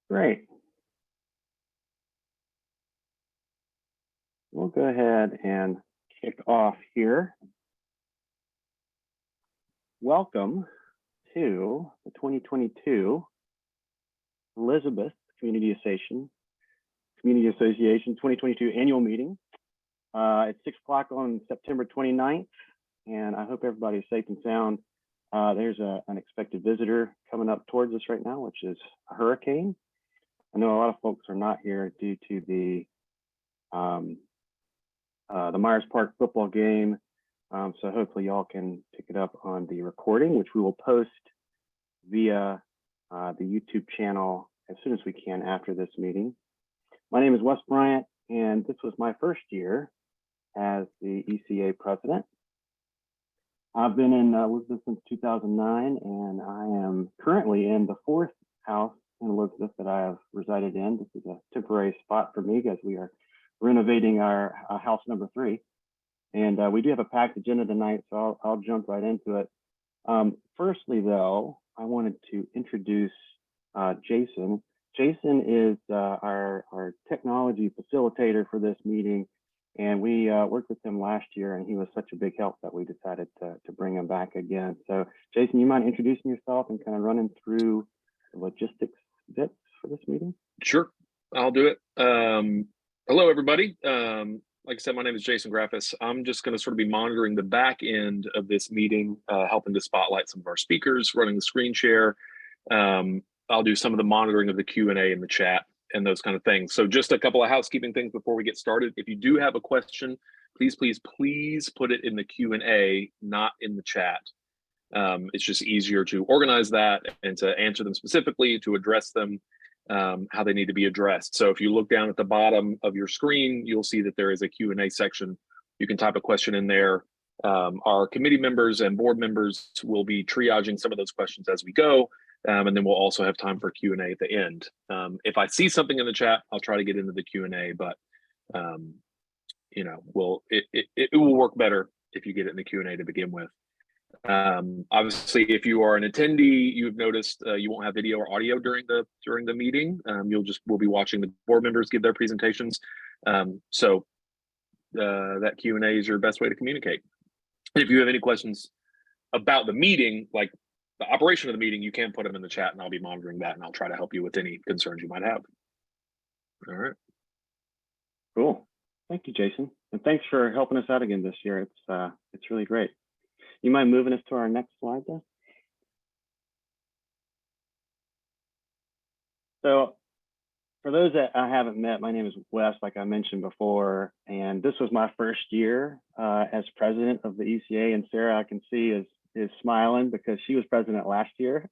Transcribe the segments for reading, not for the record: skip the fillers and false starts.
Great. We'll go ahead and kick off here. Welcome to the 2022 Elizabeth Community Association 2022 Annual Meeting. It's 6 o'clock on September 29th, and I hope everybody's safe and sound. There's an unexpected visitor coming up towards us right now, which is a hurricane. I know a lot of folks are not here due to the Myers Park football game. So hopefully y'all can pick it up on the recording, which we will post via the YouTube channel as soon as we can after this meeting. My name is Wes Bryant, and this was my first year as the ECA president. I've been in Elizabeth since 2009, and I am currently in the 4th house in Elizabeth that I have resided in. This is a temporary spot for me as we are renovating our house number 3. And we do have a packed agenda tonight, so I'll jump right into it. Firstly, though, I wanted to introduce Jason. Jason is our technology facilitator for this meeting, and we worked with him last year, and he was such a big help that we decided to bring him back again. So, Jason, you mind introducing yourself and kind of running through the logistics bits for this meeting? Sure, I'll do it. Hello, everybody. Like I said, my name is Jason Graffis. I'm just going to sort of be monitoring the back end of this meeting, helping to spotlight some of our speakers, running the screen share. I'll do some of the monitoring of the Q&A in the chat and those kind of things. So just a couple of housekeeping things before we get started. If you do have a question, please put it in the Q&A, not in the chat. It's just easier to organize that and to answer them specifically, to address them how they need to be addressed. So if you look down at the bottom of your screen, you'll see that there is a Q&A section. You can type a question in there. Our committee members and board members will be triaging some of those questions as we go. And then we'll also have time for Q&A at the end. If I see something in the chat, I'll try to get into the Q&A, but you know, it will work better if you get it in the Q&A to begin with. Obviously, if you are an attendee, you've noticed you won't have video or audio during the meeting. We'll be watching the board members give their presentations. So that Q&A is your best way to communicate. If you have any questions about the meeting, like the operation of the meeting, you can put them in the chat, and I'll be monitoring that, and I'll try to help you with any concerns you might have. All right. Cool. Thank you, Jason, and thanks for helping us out again this year. It's really great. You mind moving us to our next slide, then? So for those that I haven't met, my name is Wes, like I mentioned before, and this was my first year as president of the ECA, and Sarah, I can see, is smiling because she was president last year.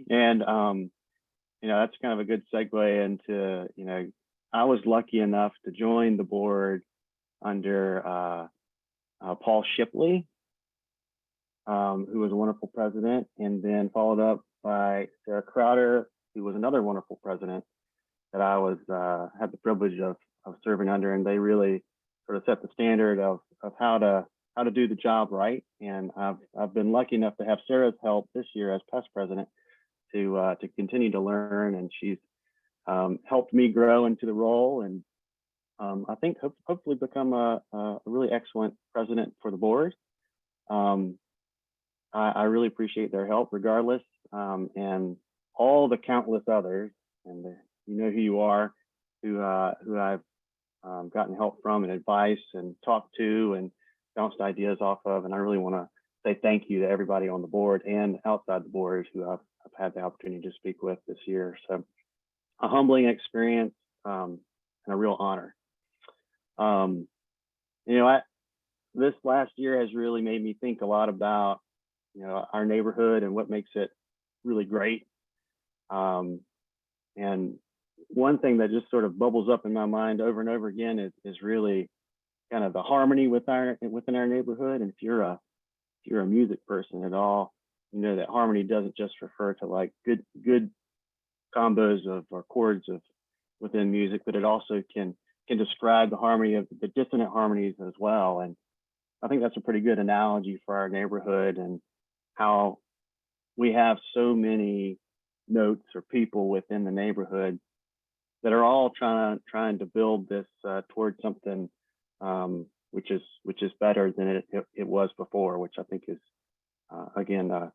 And, you know, that's kind of a good segue into, you know, I was lucky enough to join the board under Paul Shipley, who was a wonderful president, and then followed up by Sarah Crowder, who was another wonderful president that I was had the privilege of serving under, and they really sort of set the standard of how to do the job right. And I've been lucky enough to have Sarah's help this year as past president to continue to learn, and she's helped me grow into the role, and I think hopefully become a really excellent president for the board. I really appreciate their help regardless, and all the countless others, and you know who you are, who I've gotten help from and advice and talked to and bounced ideas off of. And I really want to say thank you to everybody on the board and outside the board who I've had the opportunity to speak with this year. So a humbling experience and a real honor. You know, this last year has really made me think a lot about, you know, our neighborhood and what makes it really great. And one thing that just sort of bubbles up in my mind over and over again is really kind of the harmony within our neighborhood. And if you're a music person at all, you know that harmony doesn't just refer to like good combos or chords within music, but it also can describe the harmony of the dissonant harmonies as well. And I think that's a pretty good analogy for our neighborhood and how we have so many notes or people within the neighborhood that are all trying to build this towards something which is better than it was before, which I think is again a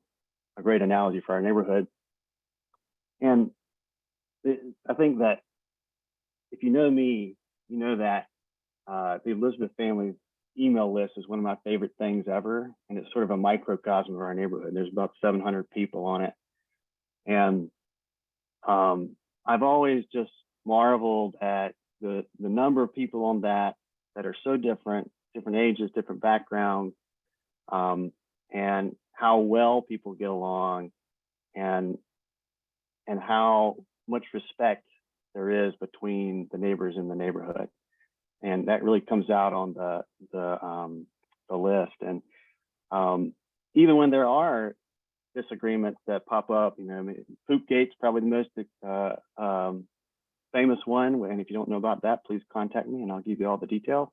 great analogy for our neighborhood. And I think that if you know me, you know that the Elizabeth family email list is one of my favorite things ever, and it's sort of a microcosm of our neighborhood. There's about 700 people on it, and I've always just marveled at the number of people on that are so different ages, different backgrounds, and how well people get along, and how much respect there is between the neighbors in the neighborhood. And that really comes out on the list. And even when there are disagreements that pop up, you know, I mean, Poopgate's probably the most famous one. And if you don't know about that, please contact me and I'll give you all the details.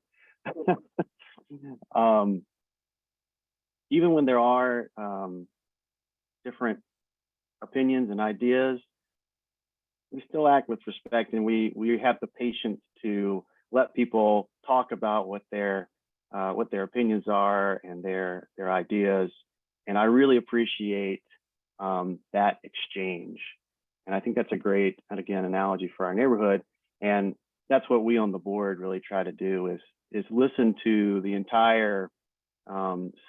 Even when there are different opinions and ideas, we still act with respect, and we have the patience to let people talk about what their opinions are and their ideas. And I really appreciate that exchange. And I think that's a great, and again, analogy for our neighborhood. And that's what we on the board really try to do is listen to the entire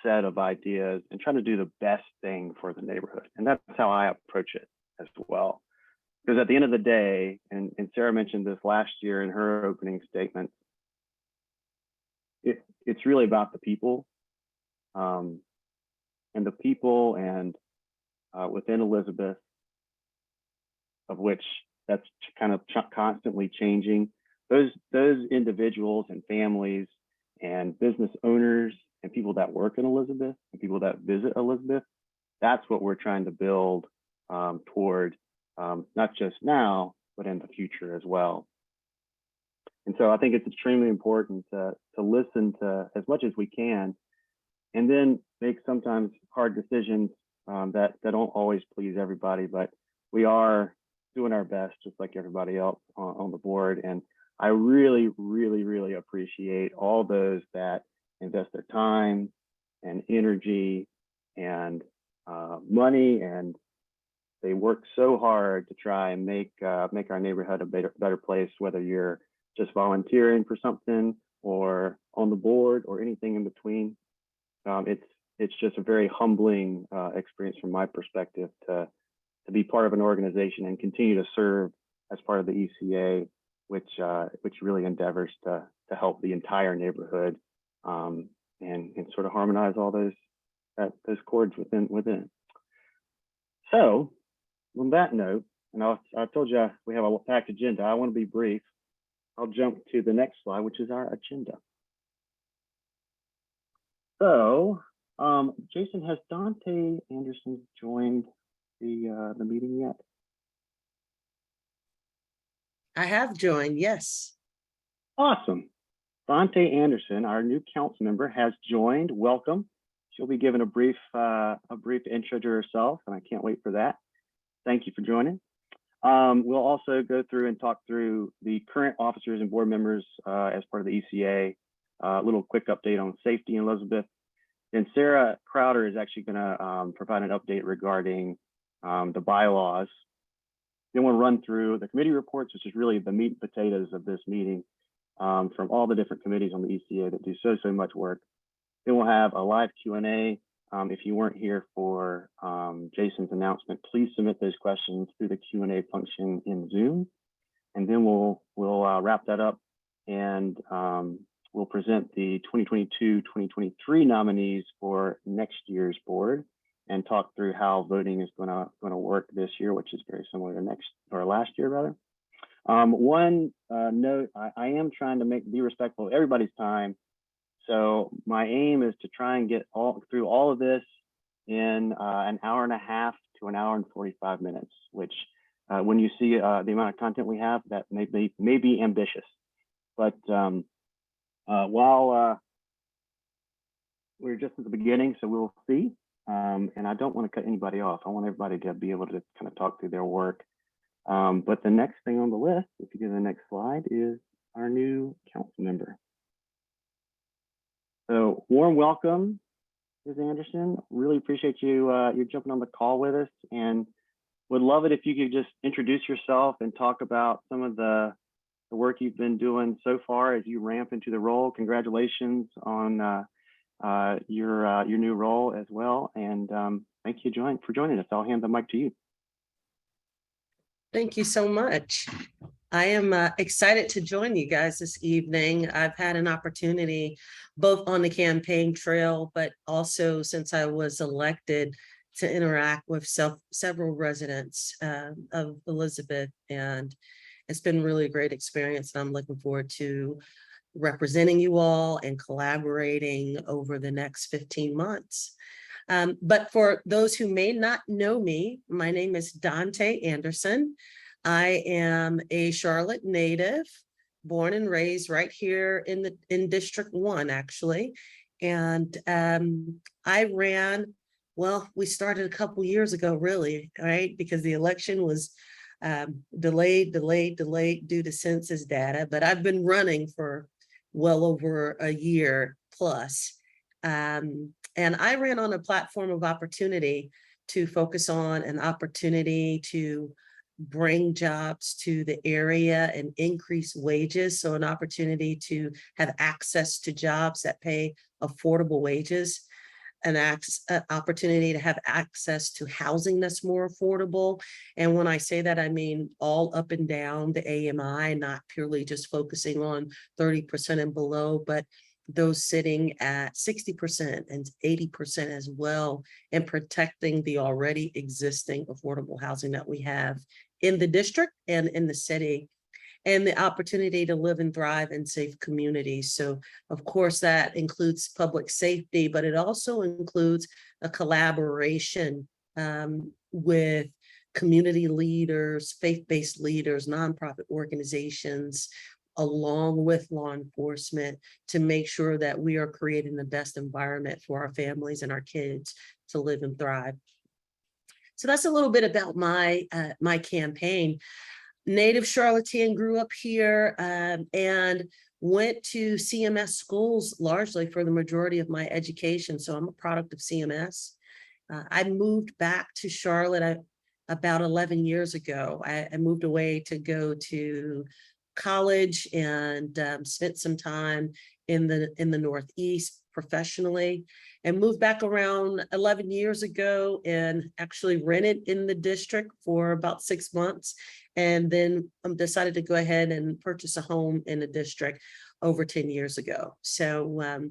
set of ideas and try to do the best thing for the neighborhood. And that's how I approach it as well. Because at the end of the day, and Sarah mentioned this last year in her opening statement, it's really about the people, and the people and within Elizabeth, of which that's kind of constantly changing. Those individuals and families and business owners and people that work in Elizabeth and people that visit Elizabeth, that's what we're trying to build toward. Not just now, but in the future as well. And so I think it's extremely important to listen to as much as we can, and then make sometimes hard decisions that don't always please everybody, but we are doing our best just like everybody else on the board. And I really, really, really appreciate all those that invest their time and energy and money, and they work so hard to try and make our neighborhood a better place, whether you're just volunteering for something or on the board or anything in between. It's just a very humbling experience from my perspective to be part of an organization and continue to serve as part of the ECA, which really endeavors to help the entire neighborhood and sort of harmonize all those chords within. So, on that note, and I told you we have a packed agenda. I want to be brief. I'll jump to the next slide, which is our agenda. So, Jason, has Dante Anderson joined the meeting yet? I have joined, yes. Awesome. Dante Anderson, our new council member, has joined. Welcome. She'll be giving a brief intro to herself, and I can't wait for that. Thank you for joining. We'll also go through and talk through the current officers and board members as part of the ECA, a little quick update on safety in Elizabeth. And Sarah Crowder is actually going to provide an update regarding the bylaws. Then we'll run through the committee reports, which is really the meat and potatoes of this meeting, from all the different committees on the ECA that do so much work. Then we'll have a live Q&A. If you weren't here for Jason's announcement, please submit those questions through the Q&A function in Zoom. And then we'll wrap that up, and we'll present the 2022-2023 nominees for next year's board and talk through how voting is going to work this year, which is very similar to last year rather. One note, I am trying to be respectful of everybody's time. So my aim is to try and get through all of this in an hour and a half to an hour and 45 minutes, which when you see the amount of content we have, that may be ambitious. But while we're just at the beginning, so we'll see. and I don't want to cut anybody off. I want everybody to be able to kind of talk through their work. But the next thing on the list, if you go to the next slide, is our new council member. So warm welcome, Ms. Anderson. Really appreciate you you jumping on the call with us, and would love it if you could just introduce yourself and talk about some of the work you've been doing so far as you ramp into the role. Congratulations on your new role as well, and thank you for joining us. I'll hand the mic to you. Thank you so much. I am excited to join you guys this evening. I've had an opportunity both on the campaign trail, but also since I was elected to interact with several residents of Elizabeth, and it's been really a great experience. And I'm looking forward to representing you all and collaborating over the next 15 months. But for those who may not know me, my name is Dante Anderson. I am a Charlotte native, born and raised right here in District 1, actually. And I ran, well, we started a couple years ago, really, right? Because the election was delayed due to census data, but I've been running for well over a year plus. And I ran on a platform of opportunity to focus on an opportunity to bring jobs to the area and increase wages. So an opportunity to have access to jobs that pay affordable wages, an opportunity to have access to housing that's more affordable. And when I say that, I mean all up and down the AMI, not purely just focusing on 30% and below, but those sitting at 60% and 80% as well, and protecting the already existing affordable housing that we have in the district and in the city, and the opportunity to live and thrive in safe communities. So of course that includes public safety, but it also includes a collaboration with community leaders, faith-based leaders, nonprofit organizations, along with law enforcement, to make sure that we are creating the best environment for our families and our kids to live and thrive. So that's a little bit about my my campaign. Native Charlottean, grew up here and went to CMS schools largely for the majority of my education. So I'm a product of CMS. I moved back to Charlotte about 11 years ago. I moved away to go to college and spent some time in the Northeast professionally, and moved back around 11 years ago and actually rented in the district for about 6 months, and then decided to go ahead and purchase a home in the district over 10 years ago. So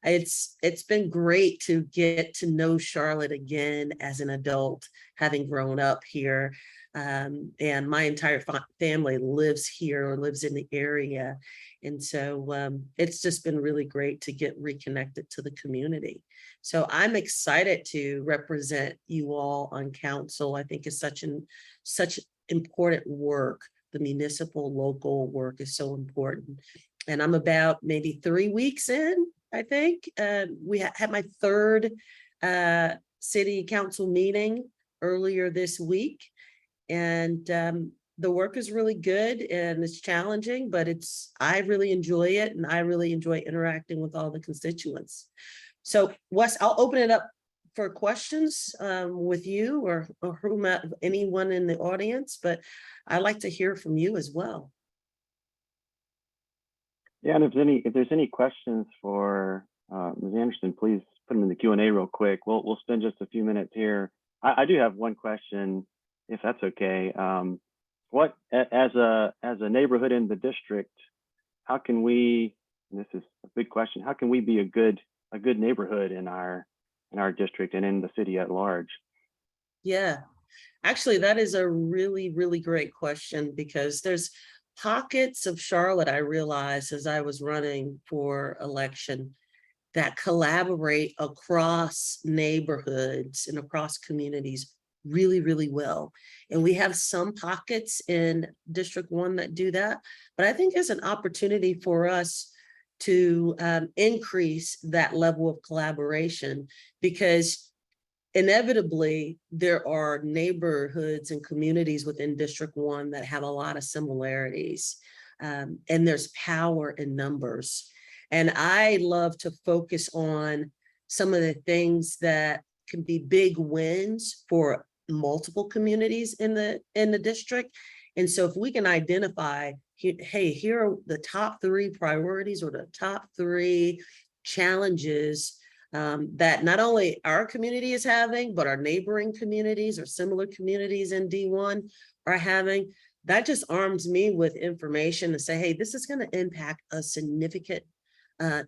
it's been great to get to know Charlotte again as an adult, having grown up here. And my entire family lives here or lives in the area. And so it's just been really great to get reconnected to the community. So I'm excited to represent you all on council. I think it's such important work. The municipal local work is so important. And I'm about maybe 3 weeks in, I think. We had my third city council meeting earlier this week. And the work is really good and it's challenging, but I really enjoy it, and I really enjoy interacting with all the constituents. So Wes, I'll open it up for questions with you or anyone in the audience, but I'd like to hear from you as well. Yeah, and if there's any questions for Ms. Anderson, please put them in the Q&A real quick. We'll spend just a few minutes here. I do have one question, if that's okay. What, as a neighborhood in the district, how can we, and this is a big question, how can we be a good neighborhood in our district and in the city at large? Yeah, actually, that is a really, really great question, because there's pockets of Charlotte, I realized as I was running for election, that collaborate across neighborhoods and across communities really, really well. And we have some pockets in District 1 that do that, but I think there's an opportunity for us to increase that level of collaboration, because inevitably, there are neighborhoods and communities within District 1 that have a lot of similarities. And there's power in numbers. And I love to focus on some of the things that can be big wins for multiple communities in the district. And so if we can identify, hey, here are the top 3 priorities or the top 3 challenges that not only our community is having, but our neighboring communities or similar communities in D1 are having, that just arms me with information to say, hey, this is going to impact a significant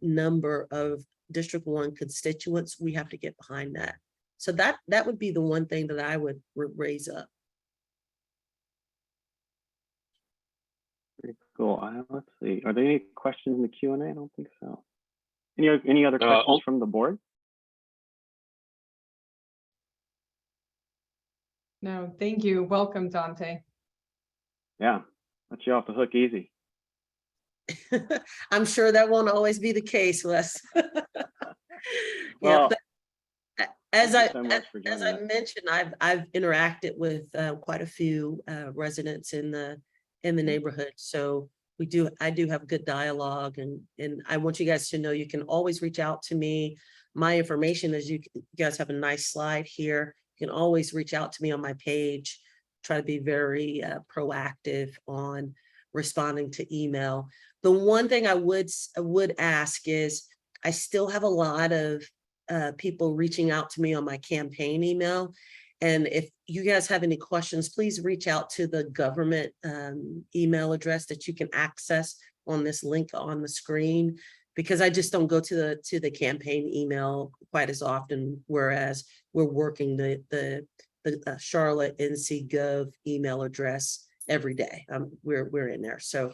number of District 1 constituents. We have to get behind that. So that would be the one thing that I would raise up. Very cool. Let's see. Are there any questions in the Q&A? I don't think so. Any other questions from the board? No, thank you. Welcome, Dante. Yeah, let you off the hook easy. I'm sure that won't always be the case, Wes. Well, as I us. mentioned, I've interacted with quite a few residents in the neighborhood. So I do have good dialogue, and I want you guys to know you can always reach out to me. My information is, you guys have a nice slide here. You can always reach out to me on my page. Try to be very proactive on responding to email. The one thing I would ask is, I still have a lot of people reaching out to me on my campaign email. And if you guys have any questions, please reach out to the government email address that you can access on this link on the screen, because I just don't go to the campaign email quite as often, whereas we're working the Charlotte NC Gov email address every day. We're in there. So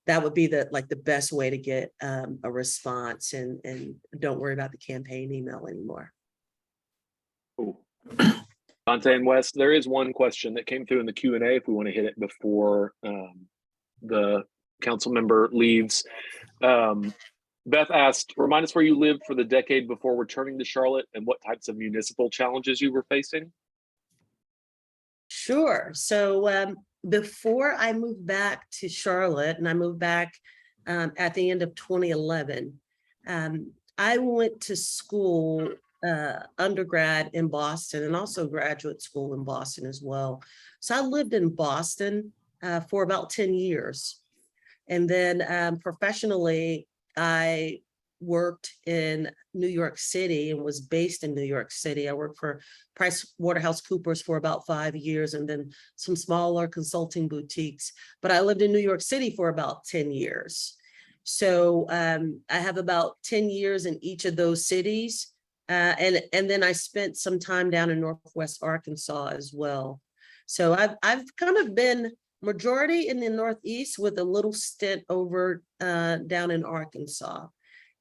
that would be the best way to get a response, and don't worry about the campaign email anymore. Cool. Dante and Wes, there is one question that came through in the Q&A if we want to hit it before the council member leaves. Beth asked, remind us where you lived for the decade before returning to Charlotte and what types of municipal challenges you were facing. Sure. So before I moved back to Charlotte, and I moved back at the end of 2011, I went to school, undergrad in Boston, and also graduate school in Boston as well. So I lived in Boston for about 10 years. And then professionally, I worked in New York City and was based in New York City. I worked for PricewaterhouseCoopers for about 5 years, and then some smaller consulting boutiques. But I lived in New York City for about 10 years. So I have about 10 years in each of those cities. And then I spent some time down in Northwest Arkansas as well. So I've kind of been majority in the Northeast with a little stint over down in Arkansas,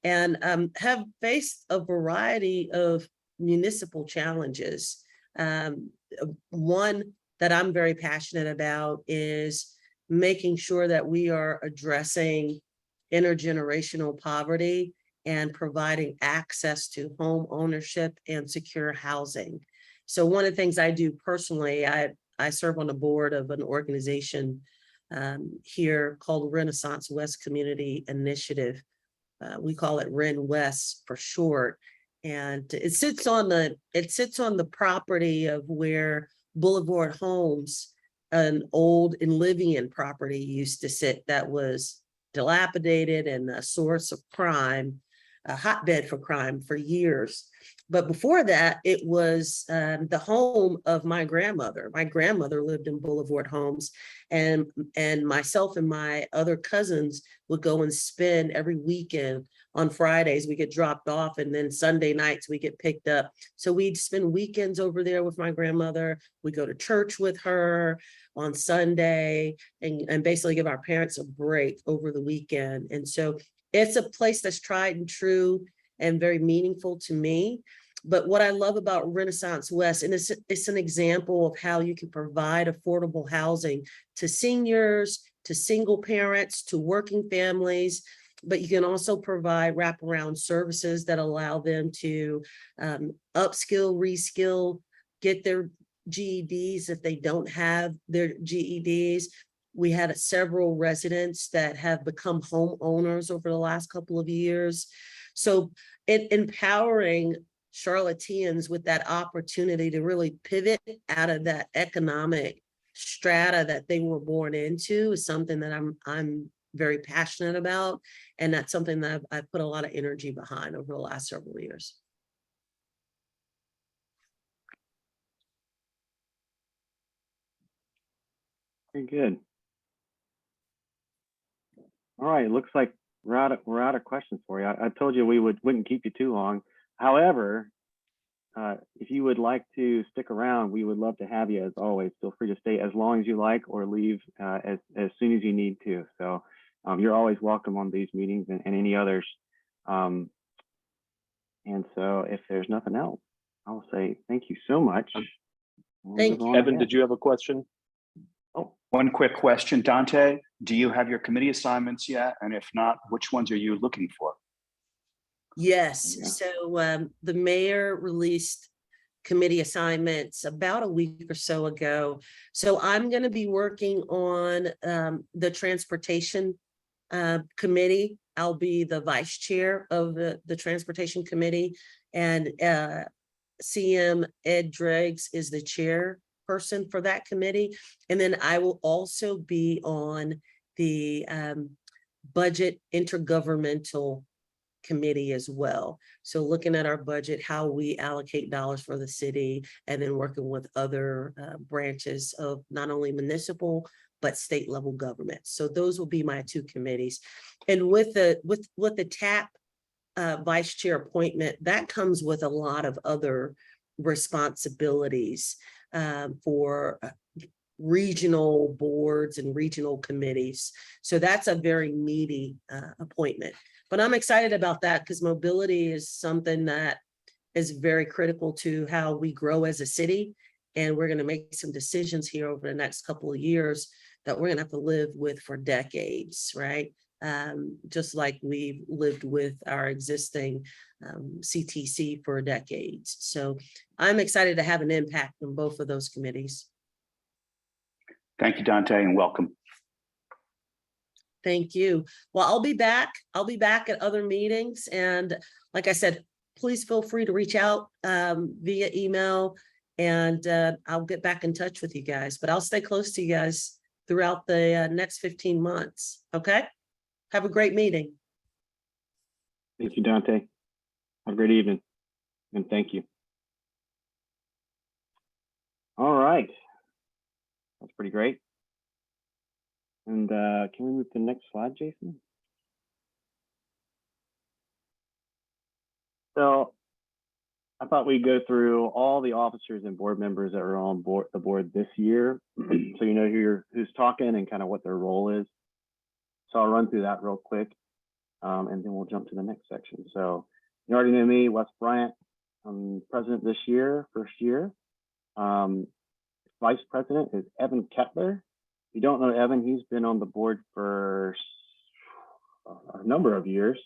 and have faced a variety of municipal challenges. One that I'm very passionate about is making sure that we are addressing intergenerational poverty and providing access to home ownership and secure housing. So one of the things I do personally, I serve on the board of an organization here called Renaissance West Community Initiative. We call it Ren West for short. And it sits on the property of where Boulevard Homes, an old Enlivian property, used to sit, that was dilapidated and a source of crime, a hotbed for crime for years. But before that, it was the home of my grandmother. My grandmother lived in Boulevard Homes, and myself and my other cousins would go and spend every weekend. On Fridays, we get dropped off, and then Sunday nights we get picked up. So we'd spend weekends over there with my grandmother. We go to church with her on Sunday, and basically give our parents a break over the weekend. And so it's a place that's tried and true and very meaningful to me. But what I love about Renaissance West, and it's an example of how you can provide affordable housing to seniors, to single parents, to working families. but you can also provide wraparound services that allow them to upskill, reskill, get their GEDs if they don't have their GEDs. We had several residents that have become homeowners over the last couple of years. So empowering Charlotteans with that opportunity to really pivot out of that economic strata that they were born into is something that I'm very passionate about. And that's something that I've put a lot of energy behind over the last several years. Very good. All right, looks like we're out of questions for you. I told you we wouldn't keep you too long. However, if you would like to stick around, we would love to have you as always. Feel free to stay as long as you like or leave as soon as you need to. So you're always welcome on these meetings and any others. And so if there's nothing else, I'll say thank you so much. Thank you. Evan, did you have a question? Oh, one quick question, Dante. Do you have your committee assignments yet? And if not, which ones are you looking for? Yes, Yeah. so the mayor released committee assignments about a week or so ago. So I'm going to be working on the transportation committee. I'll be the vice chair of the transportation committee, and CM Ed Driggs is the chairperson for that committee. And then I will also be on the budget intergovernmental committee as well. So looking at our budget, how we allocate dollars for the city, and then working with other branches of not only municipal, but state level government. So those will be my two committees. And with the TAP vice chair appointment, that comes with a lot of other responsibilities for regional boards and regional committees. So that's a very meaty appointment. But I'm excited about that because mobility is something that is very critical to how we grow as a city. And we're going to make some decisions here over the next couple of years that we're going to have to live with for decades, right? Just like we've lived with our existing CTC for decades. So I'm excited to have an impact on both of those committees. Thank you, Dante, and welcome. Thank you. Well, I'll be back. I'll be back at other meetings. And like I said, please feel free to reach out via email, and I'll get back in touch with you guys. But I'll stay close to you guys throughout the next 15 months. Okay? Have a great meeting. thank you, Dante. Have a great evening, and thank you. All right. That's pretty great. And can we move to the next slide, Jason? So I thought we'd go through all the officers and board members that are on the board this year, so you know who's talking and kind of what their role is. So I'll run through that real quick, and then we'll jump to the next section. So you already know me, Wes Bryant. I'm president this year, first year. Vice president is Evan Kettler. If you don't know Evan, he's been on the board for a number of years.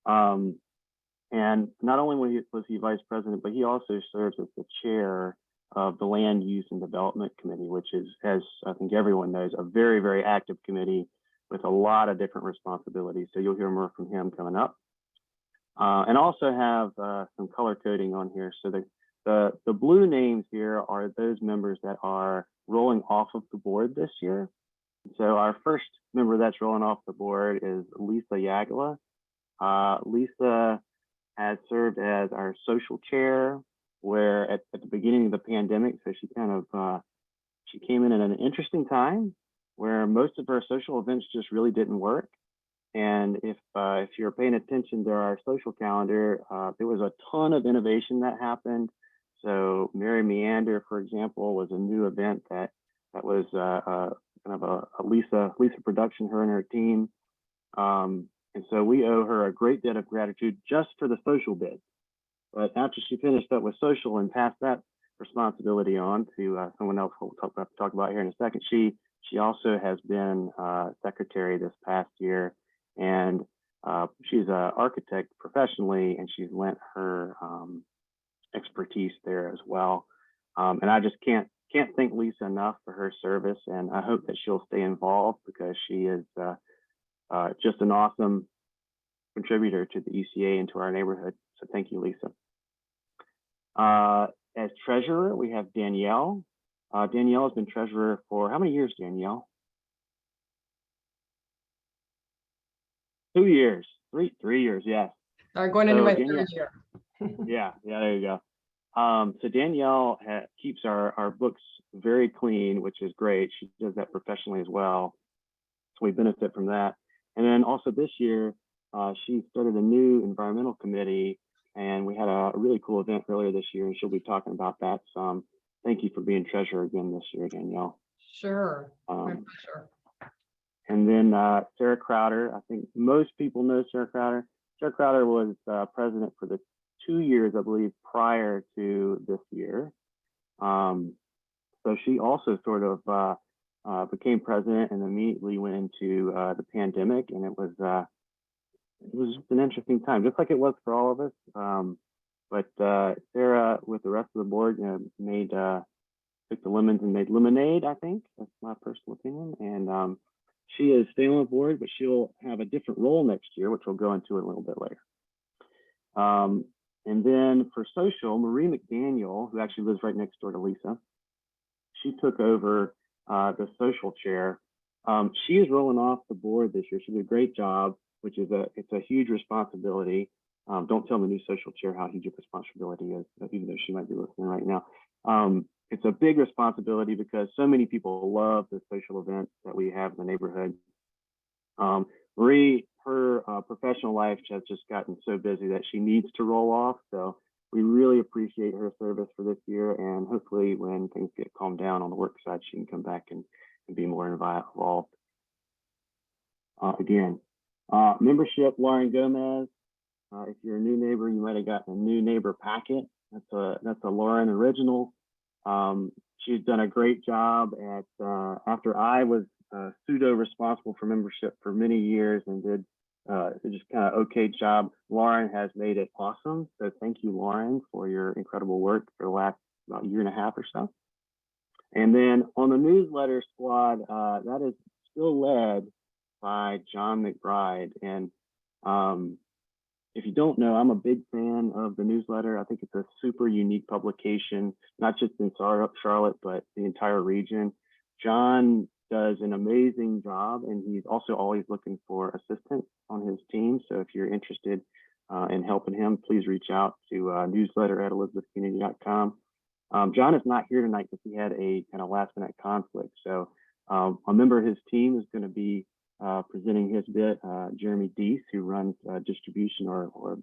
And not only was he vice president, but he also serves as the chair of the Land Use and Development Committee, which is, as I think everyone knows, a very, very active committee with a lot of different responsibilities. So you'll hear more from him coming up. And also have some color coding on here. So the blue names here are those members that are rolling off of the board this year. So our first member that's rolling off the board is Lisa Yagla. Lisa has served as our social chair, where at the beginning of the pandemic, so she kind of she came in at an interesting time where most of her social events just really didn't work. And if you're paying attention to our social calendar, there was a ton of innovation that happened. So Mary Meander, for example, was a new event that was kind of a Lisa production, her and her team. And so we owe her a great debt of gratitude just for the social bit. But after she finished up with social and passed that responsibility on to someone else we'll talk about here in a second, she also has been secretary this past year. And she's an architect professionally, and she's lent her expertise there as well. And I just can't thank Lisa enough for her service, and I hope that she'll stay involved because she is just an awesome contributor to the ECA and to our neighborhood. So thank you, Lisa. As treasurer, we have Danielle. Danielle has been treasurer for how many years, Danielle? 2 years, three years, yes. Going into So my Danielle, third year. yeah, there you go. So Danielle keeps our books very clean, which is great. She does that professionally as well. So we benefit from that. And then also this year, she started a new environmental committee, and we had a really cool event earlier this year, and she'll be talking about that some. Thank you for being treasurer again this year, Danielle. Sure, my pleasure. And then Sarah Crowder, I think most people know Sarah Crowder. Sarah Crowder was president for the 2 years, I believe, prior to this year. So she also sort of became president and immediately went into the pandemic, and it was just an interesting time, just like it was for all of us. But Sarah, with the rest of the board, took the lemons and made lemonade, I think. That's my personal opinion. And she is staying on board, but she'll have a different role next year, which we'll go into a little bit later. And then for social, Marie McDaniel, who actually lives right next door to Lisa, she took over the social chair. She is rolling off the board this year. She did a great job, which is it's a huge responsibility. Don't tell the new social chair how huge a responsibility is, even though she might be listening right now. It's a big responsibility because so many people love the social events that we have in the neighborhood. Marie, her professional life has just gotten so busy that she needs to roll off. So we really appreciate her service for this year. And hopefully when things get calmed down on the work side, she can come back and be more involved. Again, membership, Lauren Gomez. If you're a new neighbor, you might have gotten a new neighbor packet. That's a Lauren original. She's done a great job at, after I was pseudo responsible for membership for many years and did just kind of okay job, Lauren has made it awesome. So thank you, Lauren, for your incredible work for the last about year and a half or so. And then on the newsletter squad, that is still led by John McBride. And if you don't know, I'm a big fan of the newsletter. I think it's a super unique publication, not just in Charlotte, but the entire region. John does an amazing job, and he's also always looking for assistance on his team. So if you're interested in helping him, please reach out to newsletter@elizabethcommunity.com. John is not here tonight because he had a kind of last minute conflict. So a member of his team is going to be presenting his bit, Jeremy Deese, who runs distribution or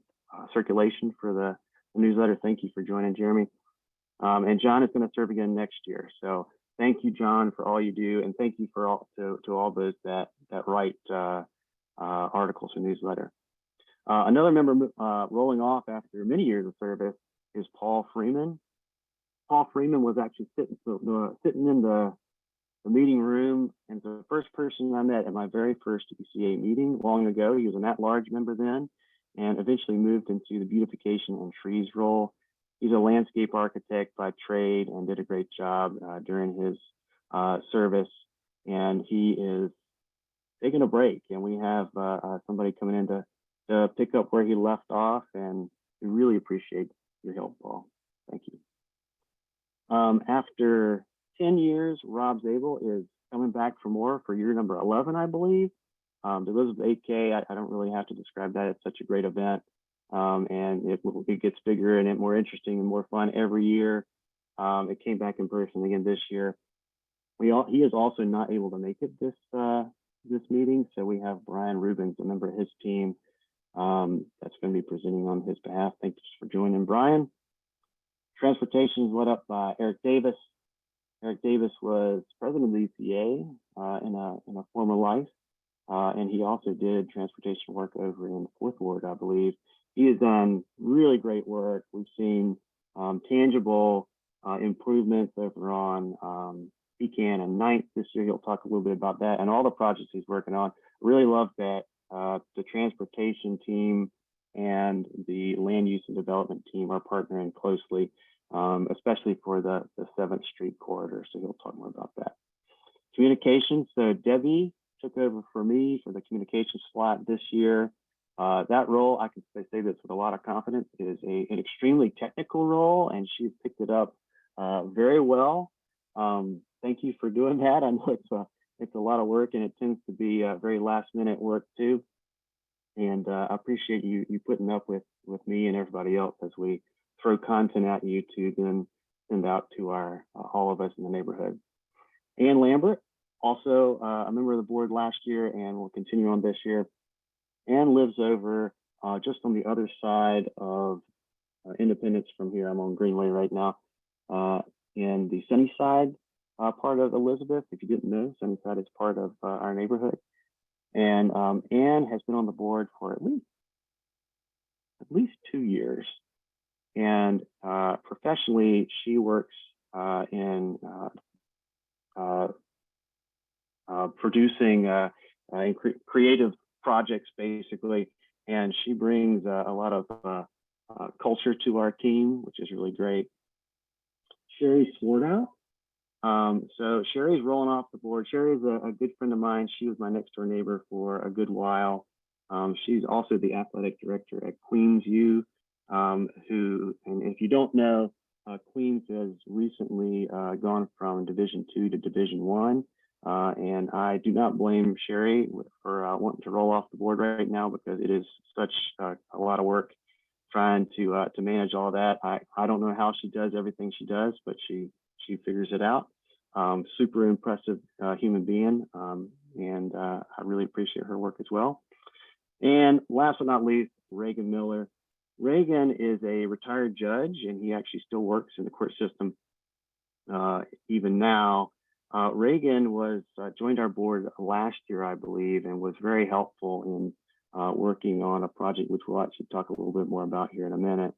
circulation for the newsletter. Thank you for joining, Jeremy. And John is going to serve again next year. So thank you, John, for all you do, and thank you for all to all those that write articles for newsletter. Another member rolling off after many years of service is Paul Freeman. Paul Freeman was actually sitting in the meeting room, and the first person I met at my very first ECA meeting long ago. He was an at-large member then, and eventually moved into the beautification and trees role. He's a landscape architect by trade and did a great job during his service. And he is taking a break, and we have somebody coming in to pick up where he left off, and we really appreciate your help, Paul. Thank you. After 10 years, Rob Zabel is coming back for more for year number 11, I believe. The Elizabeth 8K, I don't really have to describe that. It's such a great event. And it gets bigger and more interesting and more fun every year. It came back in person again this year. He is also not able to make it this meeting. So we have Brian Rubens, a member of his team, that's going to be presenting on his behalf. Thanks for joining, Brian. Transportation is led up by Eric Davis. Eric Davis was president of the ECA in a former life, and he also did transportation work over in the 4th Ward, I believe. He has done really great work. We've seen tangible improvements over on Pecan and 9th this year. He'll talk a little bit about that and all the projects he's working on. Really love that the transportation team and the land use and development team are partnering closely, especially for the 7th Street corridor. So he'll talk more about that. Communications, so Debbie took over for me for the communications slot this year. That role, I can say this with a lot of confidence, is an extremely technical role, and she's picked it up very well. Thank you for doing that. I know it's a lot of work, and it tends to be very last minute work too. And I appreciate you putting up with me and everybody else as we throw content at you to then send out to our all of us in the neighborhood. Ann Lambert, also a member of the board last year and will continue on this year. Ann lives over just on the other side of Independence from here. I'm on Greenway right now, in the Sunnyside part of Elizabeth. If you didn't know, Sunnyside is part of our neighborhood. And Ann has been on the board for at least 2 years. And professionally, she works in producing creative projects, basically. And she brings a lot of culture to our team, which is really great. Sherry Swartout. So Sherry's rolling off the board. Sherry's a good friend of mine. She was my next door neighbor for a good while. She's also the athletic director at Queens U, and if you don't know, Queens has recently gone from Division II to Division I, and I do not blame Sherry for wanting to roll off the board right now, because it is such a lot of work trying to manage all that. I don't know how she does everything she does, but she figures it out. Super impressive human being, and I really appreciate her work as well. And last but not least, Reagan Miller. Reagan is a retired judge, and he actually still works in the court system even now. Reagan joined our board last year, I believe, and was very helpful in working on a project which we'll actually talk a little bit more about here in a minute.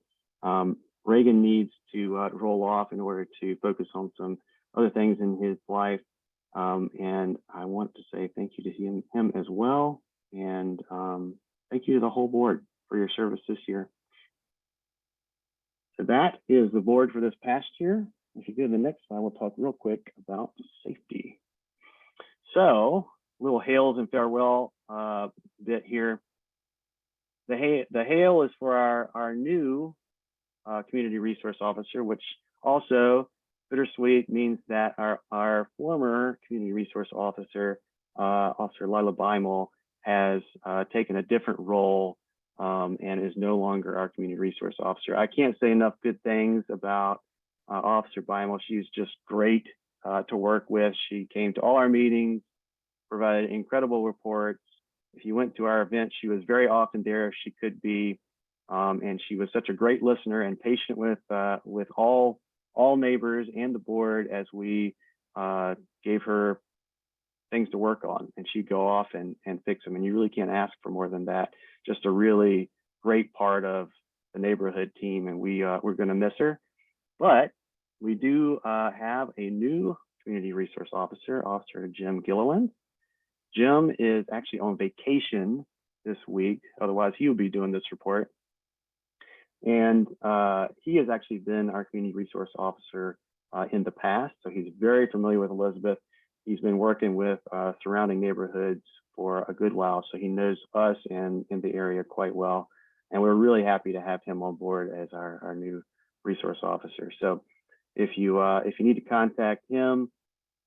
Reagan needs to roll off in order to focus on some other things in his life. And I want to say thank you to him as well. And thank you to the whole board for your service this year. So that is the board for this past year. If you go to the next slide, we'll talk real quick about safety. So little hails and farewell bit here. The hail is for our new community resource officer, which also bittersweet means that our former community resource officer, Officer Lila Beimel, has taken a different role and is no longer our community resource officer. I can't say enough good things about Officer Beimel. She's just great to work with. She came to all our meetings, provided incredible reports. If you went to our events, she was very often there if she could be. And she was such a great listener and patient with all neighbors and the board as we gave her things to work on, and she'd go off and fix them. And you really can't ask for more than that. Just a really great part of the neighborhood team, and we're going to miss her. But we do have a new community resource officer, Officer Jim Gilliland. Jim is actually on vacation this week, otherwise he would be doing this report. And he has actually been our community resource officer in the past, so he's very familiar with Elizabeth. He's been working with surrounding neighborhoods for a good while, so he knows us and in the area quite well. And we're really happy to have him on board as our new resource officer. So if you need to contact him,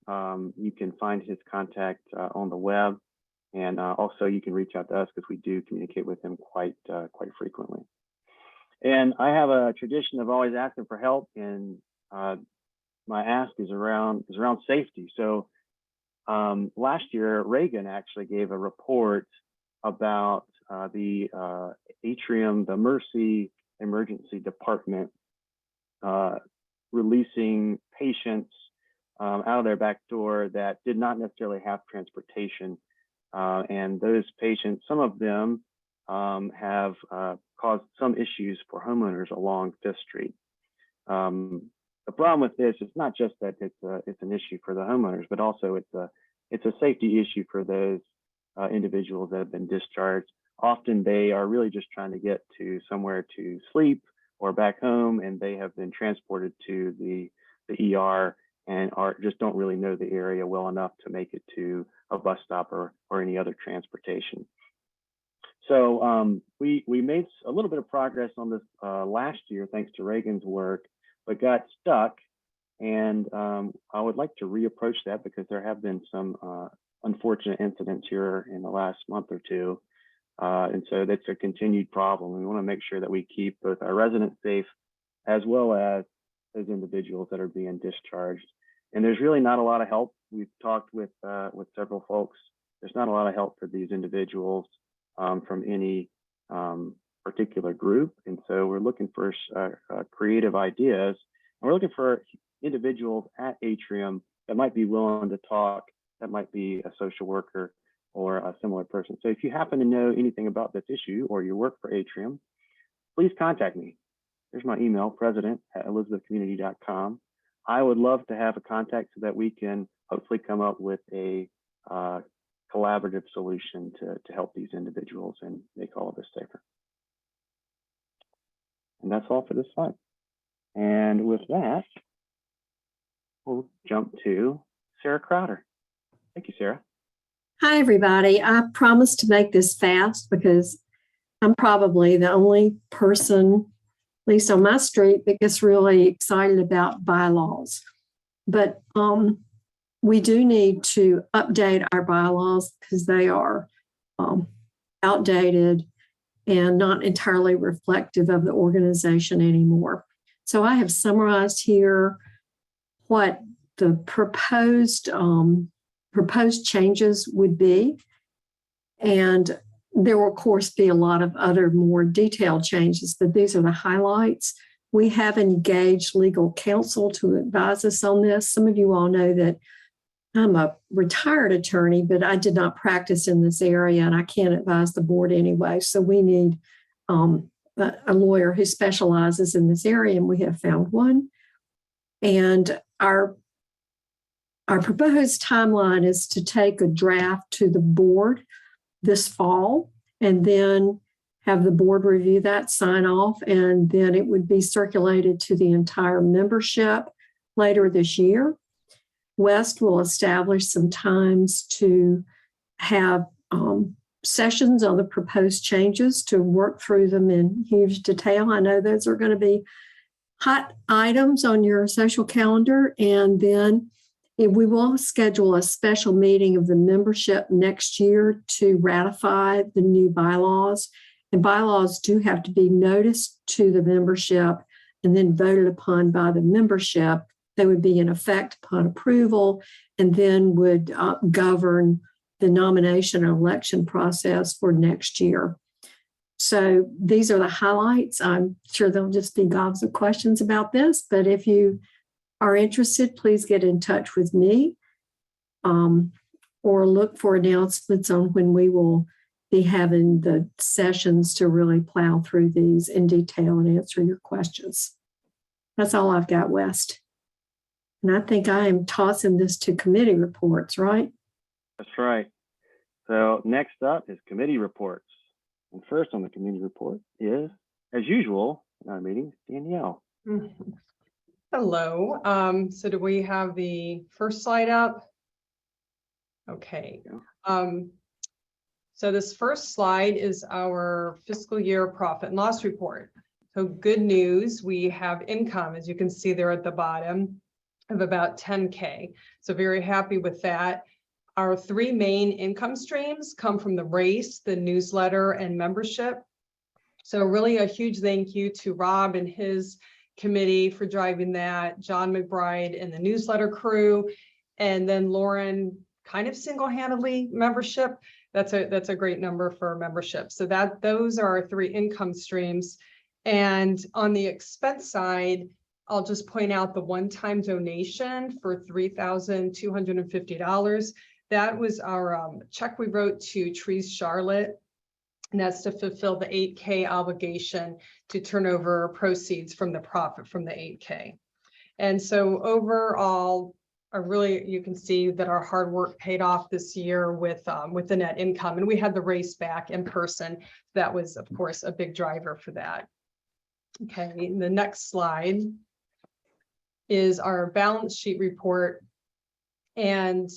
you can find his contact on the web, and also you can reach out to us because we do communicate with him quite frequently. And I have a tradition of always asking for help, and my ask is around safety. So last year, Reagan actually gave a report about the atrium, the Mercy Emergency Department releasing patients out of their back door that did not necessarily have transportation. And those patients, some of them have caused some issues for homeowners along Fifth Street. The problem with this is not just that it's an issue for the homeowners, but also it's a safety issue for those individuals that have been discharged. Often they are really just trying to get to somewhere to sleep or back home, and they have been transported to the ER and just don't really know the area well enough to make it to a bus stop or any other transportation. So we made a little bit of progress on this last year, thanks to Reagan's work, but got stuck. And I would like to reapproach that because there have been some unfortunate incidents here in the last month or two. And so that's a continued problem. We want to make sure that we keep both our residents safe as well as those individuals that are being discharged. And there's really not a lot of help. We've talked with several folks. There's not a lot of help for these individuals from any particular group. And so we're looking for creative ideas. And we're looking for individuals at Atrium that might be willing to talk, that might be a social worker or a similar person. So if you happen to know anything about this issue or you work for Atrium, please contact me. There's my email, president@elizabethcommunity.com. I would love to have a contact so that we can hopefully come up with a collaborative solution to help these individuals and make all of this safer. And that's all for this slide. And with that, we'll jump to Sarah Crowder. Thank you, Sarah. Hi, everybody. I promise to make this fast because I'm probably the only person, at least on my street, that gets really excited about bylaws. But we do need to update our bylaws because they are outdated and not entirely reflective of the organization anymore. So I have summarized here what the proposed changes would be. And there will, of course, be a lot of other more detailed changes, but these are the highlights. We have engaged legal counsel to advise us on this. Some of you all know that I'm a retired attorney, but I did not practice in this area and I can't advise the board anyway. So we need a lawyer who specializes in this area, and we have found one. And our proposed timeline is to take a draft to the board this fall and then have the board review that, sign off, and then it would be circulated to the entire membership later this year. West will establish some times to have sessions on the proposed changes to work through them in huge detail. I know those are going to be hot items on your social calendar. And then we will schedule a special meeting of the membership next year to ratify the new bylaws. And bylaws do have to be noticed to the membership and then voted upon by the membership. They would be in effect upon approval and then would govern the nomination and election process for next year. So these are the highlights. I'm sure there'll just be gobs of questions about this, but if you are interested, please get in touch with me or look for announcements on when we will be having the sessions to really plow through these in detail and answer your questions. That's all I've got, West. And I think I am tossing this to committee reports, right? That's right. So next up is committee reports. And first on the committee report is, as usual, in our meetings, Danielle. Hello. So do we have the first slide up? Okay. So this first slide is our fiscal year profit and loss report. So good news, we have income, as you can see there at the bottom, of about 10K. So very happy with that. Our three main income streams come from the race, the newsletter, and membership. So really a huge thank you to Rob and his committee for driving that, John McBride and the newsletter crew, and then Lauren kind of single-handedly membership. That's a great number for membership. So those are our three income streams. And on the expense side, I'll just point out the one-time donation for $3,250. That was our check we wrote to Trees Charlotte, and that's to fulfill the 8K obligation to turn over proceeds from the profit from the 8K. And so overall, really, you can see that our hard work paid off this year with the net income, and we had the race back in person. That was, of course, a big driver for that. Okay, the next slide is our balance sheet report. And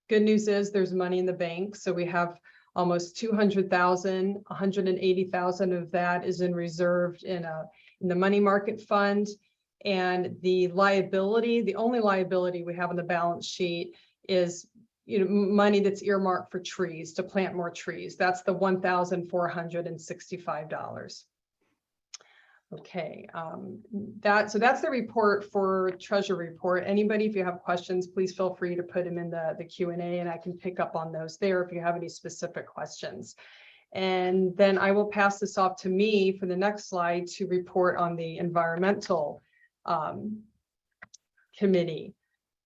good news is there's money in the bank. So we have almost 200,000, 180,000 of that is in reserved in the money market fund. And the liability, the only liability we have on the balance sheet is, money that's earmarked for trees, to plant more trees. That's the $1,465. Okay, so that's the report for Treasury report. Anybody, if you have questions, please feel free to put them in the Q&A, and I can pick up on those there if you have any specific questions. And then I will pass this off to me for the next slide to report on the environmental committee.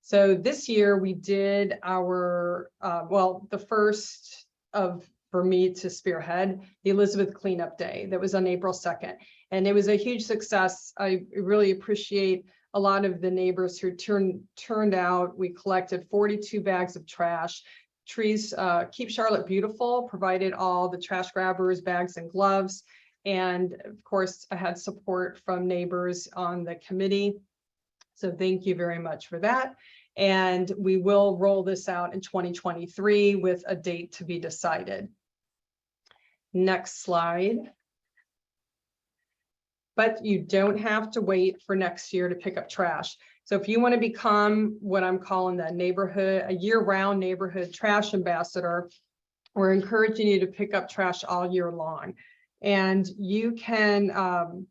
So this year we did our, the first for me to spearhead the Elizabeth Cleanup Day that was on April 2nd. And it was a huge success. I really appreciate a lot of the neighbors who turned out. We collected 42 bags of trash. Trees Keep Charlotte Beautiful provided all the trash grabbers, bags, and gloves. And of course, I had support from neighbors on the committee. So thank you very much for that. And we will roll this out in 2023 with a date to be decided. Next slide. But you don't have to wait for next year to pick up trash. So if you want to become what I'm calling a year-round neighborhood trash ambassador, we're encouraging you to pick up trash all year long. And you can,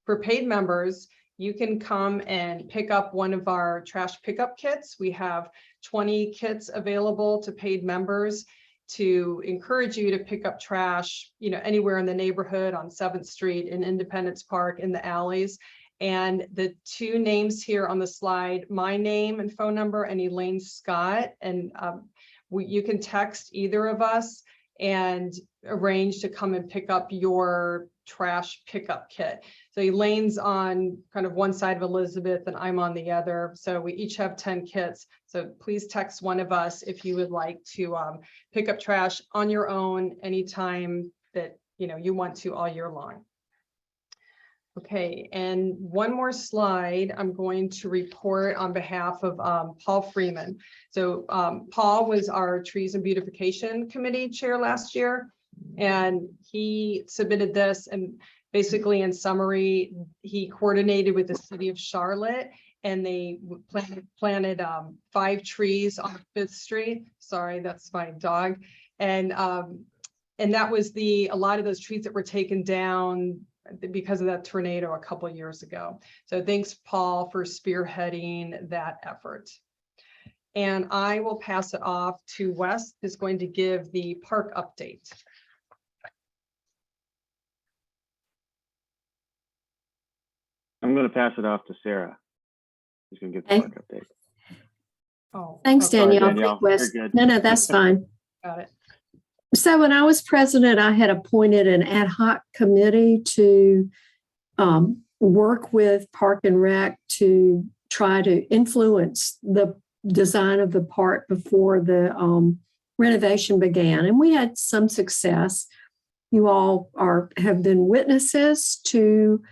for paid members, you can come and pick up one of our trash pickup kits. We have 20 kits available to paid members to encourage you to pick up trash, anywhere in the neighborhood, on 7th Street, in Independence Park, in the alleys. And the two names here on the slide, my name and phone number, and Elaine Scott, and you can text either of us and arrange to come and pick up your trash pickup kit. So Elaine's on kind of one side of Elizabeth and I'm on the other. So we each have 10 kits. So please text one of us if you would like to pick up trash on your own anytime that you want to all year long. Okay, and one more slide. I'm going to report on behalf of Paul Freeman. So Paul was our Trees and Beautification Committee chair last year, and he submitted this, and basically in summary, he coordinated with the city of Charlotte, and they planted 5 trees on 5th Street. Sorry, that's my dog. And that was a lot of those trees that were taken down because of that tornado a couple of years ago. So thanks, Paul, for spearheading that effort. And I will pass it off to Wes, who's going to give the park update. I'm going to pass it off to Sarah. She's going to give the park update. Oh, Thanks, okay. Danielle. Sorry, Danielle. Wes. You're good. No, that's fine. Got it. So when I was president, I had appointed an ad hoc committee to work with Park and Rec to try to influence the design of the park before the renovation began. And we had some success. You all have been witnesses to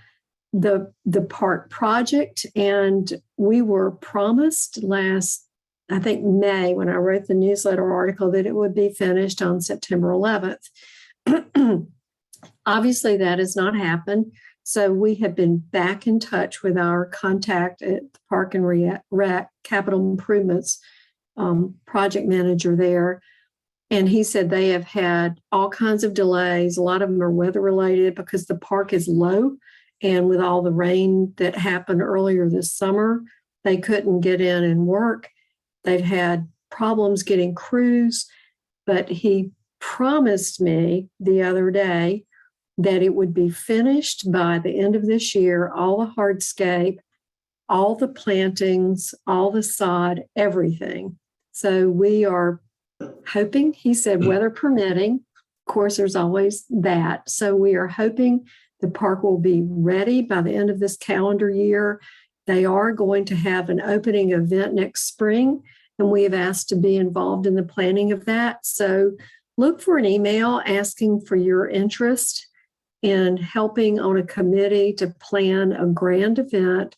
the park project, and we were promised last, I think, May, when I wrote the newsletter article, that it would be finished on September 11th. Obviously, that has not happened. So we have been back in touch with our contact at the Park and Rec Capital Improvements project manager there. And he said they have had all kinds of delays. A lot of them are weather related because the park is low. And with all the rain that happened earlier this summer, they couldn't get in and work. They've had problems getting crews, but he promised me the other day that it would be finished by the end of this year, all the hardscape, all the plantings, all the sod, everything. So we are hoping, he said, weather permitting. Of course, there's always that. So we are hoping the park will be ready by the end of this calendar year. They are going to have an opening event next spring, and we have asked to be involved in the planning of that. So look for an email asking for your interest in helping on a committee to plan a grand event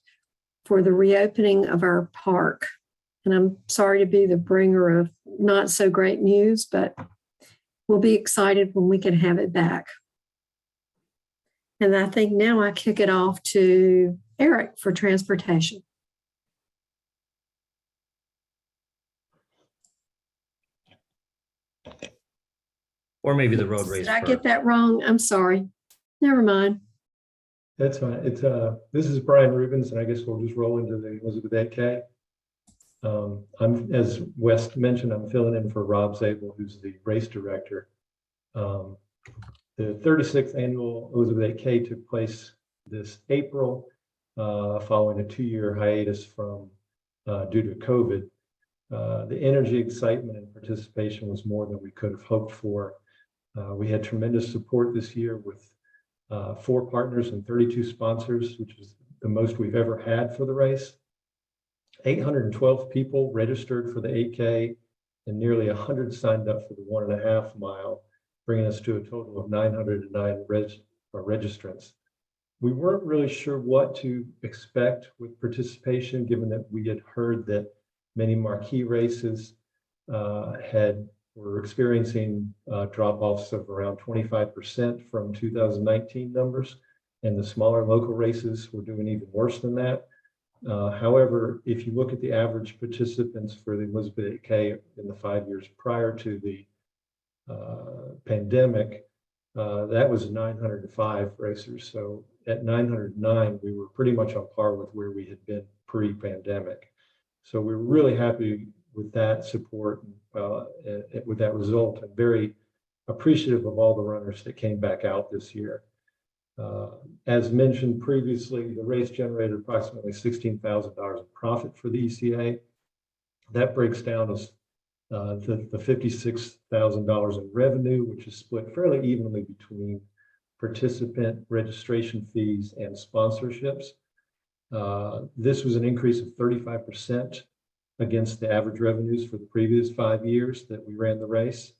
for the reopening of our park. And I'm sorry to be the bringer of not so great news, but we'll be excited when we can have it back. And I think now I kick it off to Eric for transportation. Or maybe the road race. Did I get that wrong? I'm sorry. Never mind. That's fine. It's this is Brian Rubens, and I guess we'll just roll into the Elizabeth AK. I'm, as West mentioned, I'm filling in for Rob Zabel, who's the race director. The 36th annual Elizabeth AK took place this April, following a 2-year hiatus from due to COVID. The energy, excitement, and participation was more than we could have hoped for. We had tremendous support this year with 4 partners and 32 sponsors, which is the most we've ever had for the race. 812 people registered for the 8K, and nearly 100 signed up for the 1.5 mile, bringing us to a total of 909 registrants. We weren't really sure what to expect with participation, given that we had heard that many marquee races were experiencing drop-offs of around 25% from 2019 numbers, and the smaller local races were doing even worse than that. However, if you look at the average participants for the Elizabeth AK in the 5 years prior to the pandemic, that was 905 racers. So at 909, we were pretty much on par with where we had been pre-pandemic. So we're really happy with that support, with that result, and very appreciative of all the runners that came back out this year. As mentioned previously, the race generated approximately $16,000 of profit for the ECA. That breaks down as the $56,000 in revenue, which is split fairly evenly between participant registration fees and sponsorships. This was an increase of 35% against the average revenues for the previous 5 years that we ran the race.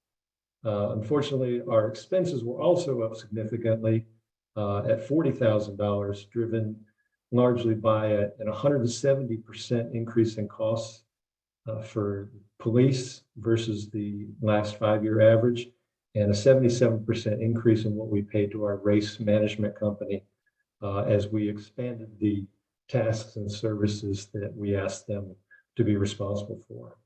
Unfortunately, our expenses were also up significantly at $40,000, driven largely by an 170% increase in costs for police versus the last 5-year average, and a 77% increase in what we paid to our race management company as we expanded the tasks and services that we asked them to be responsible for.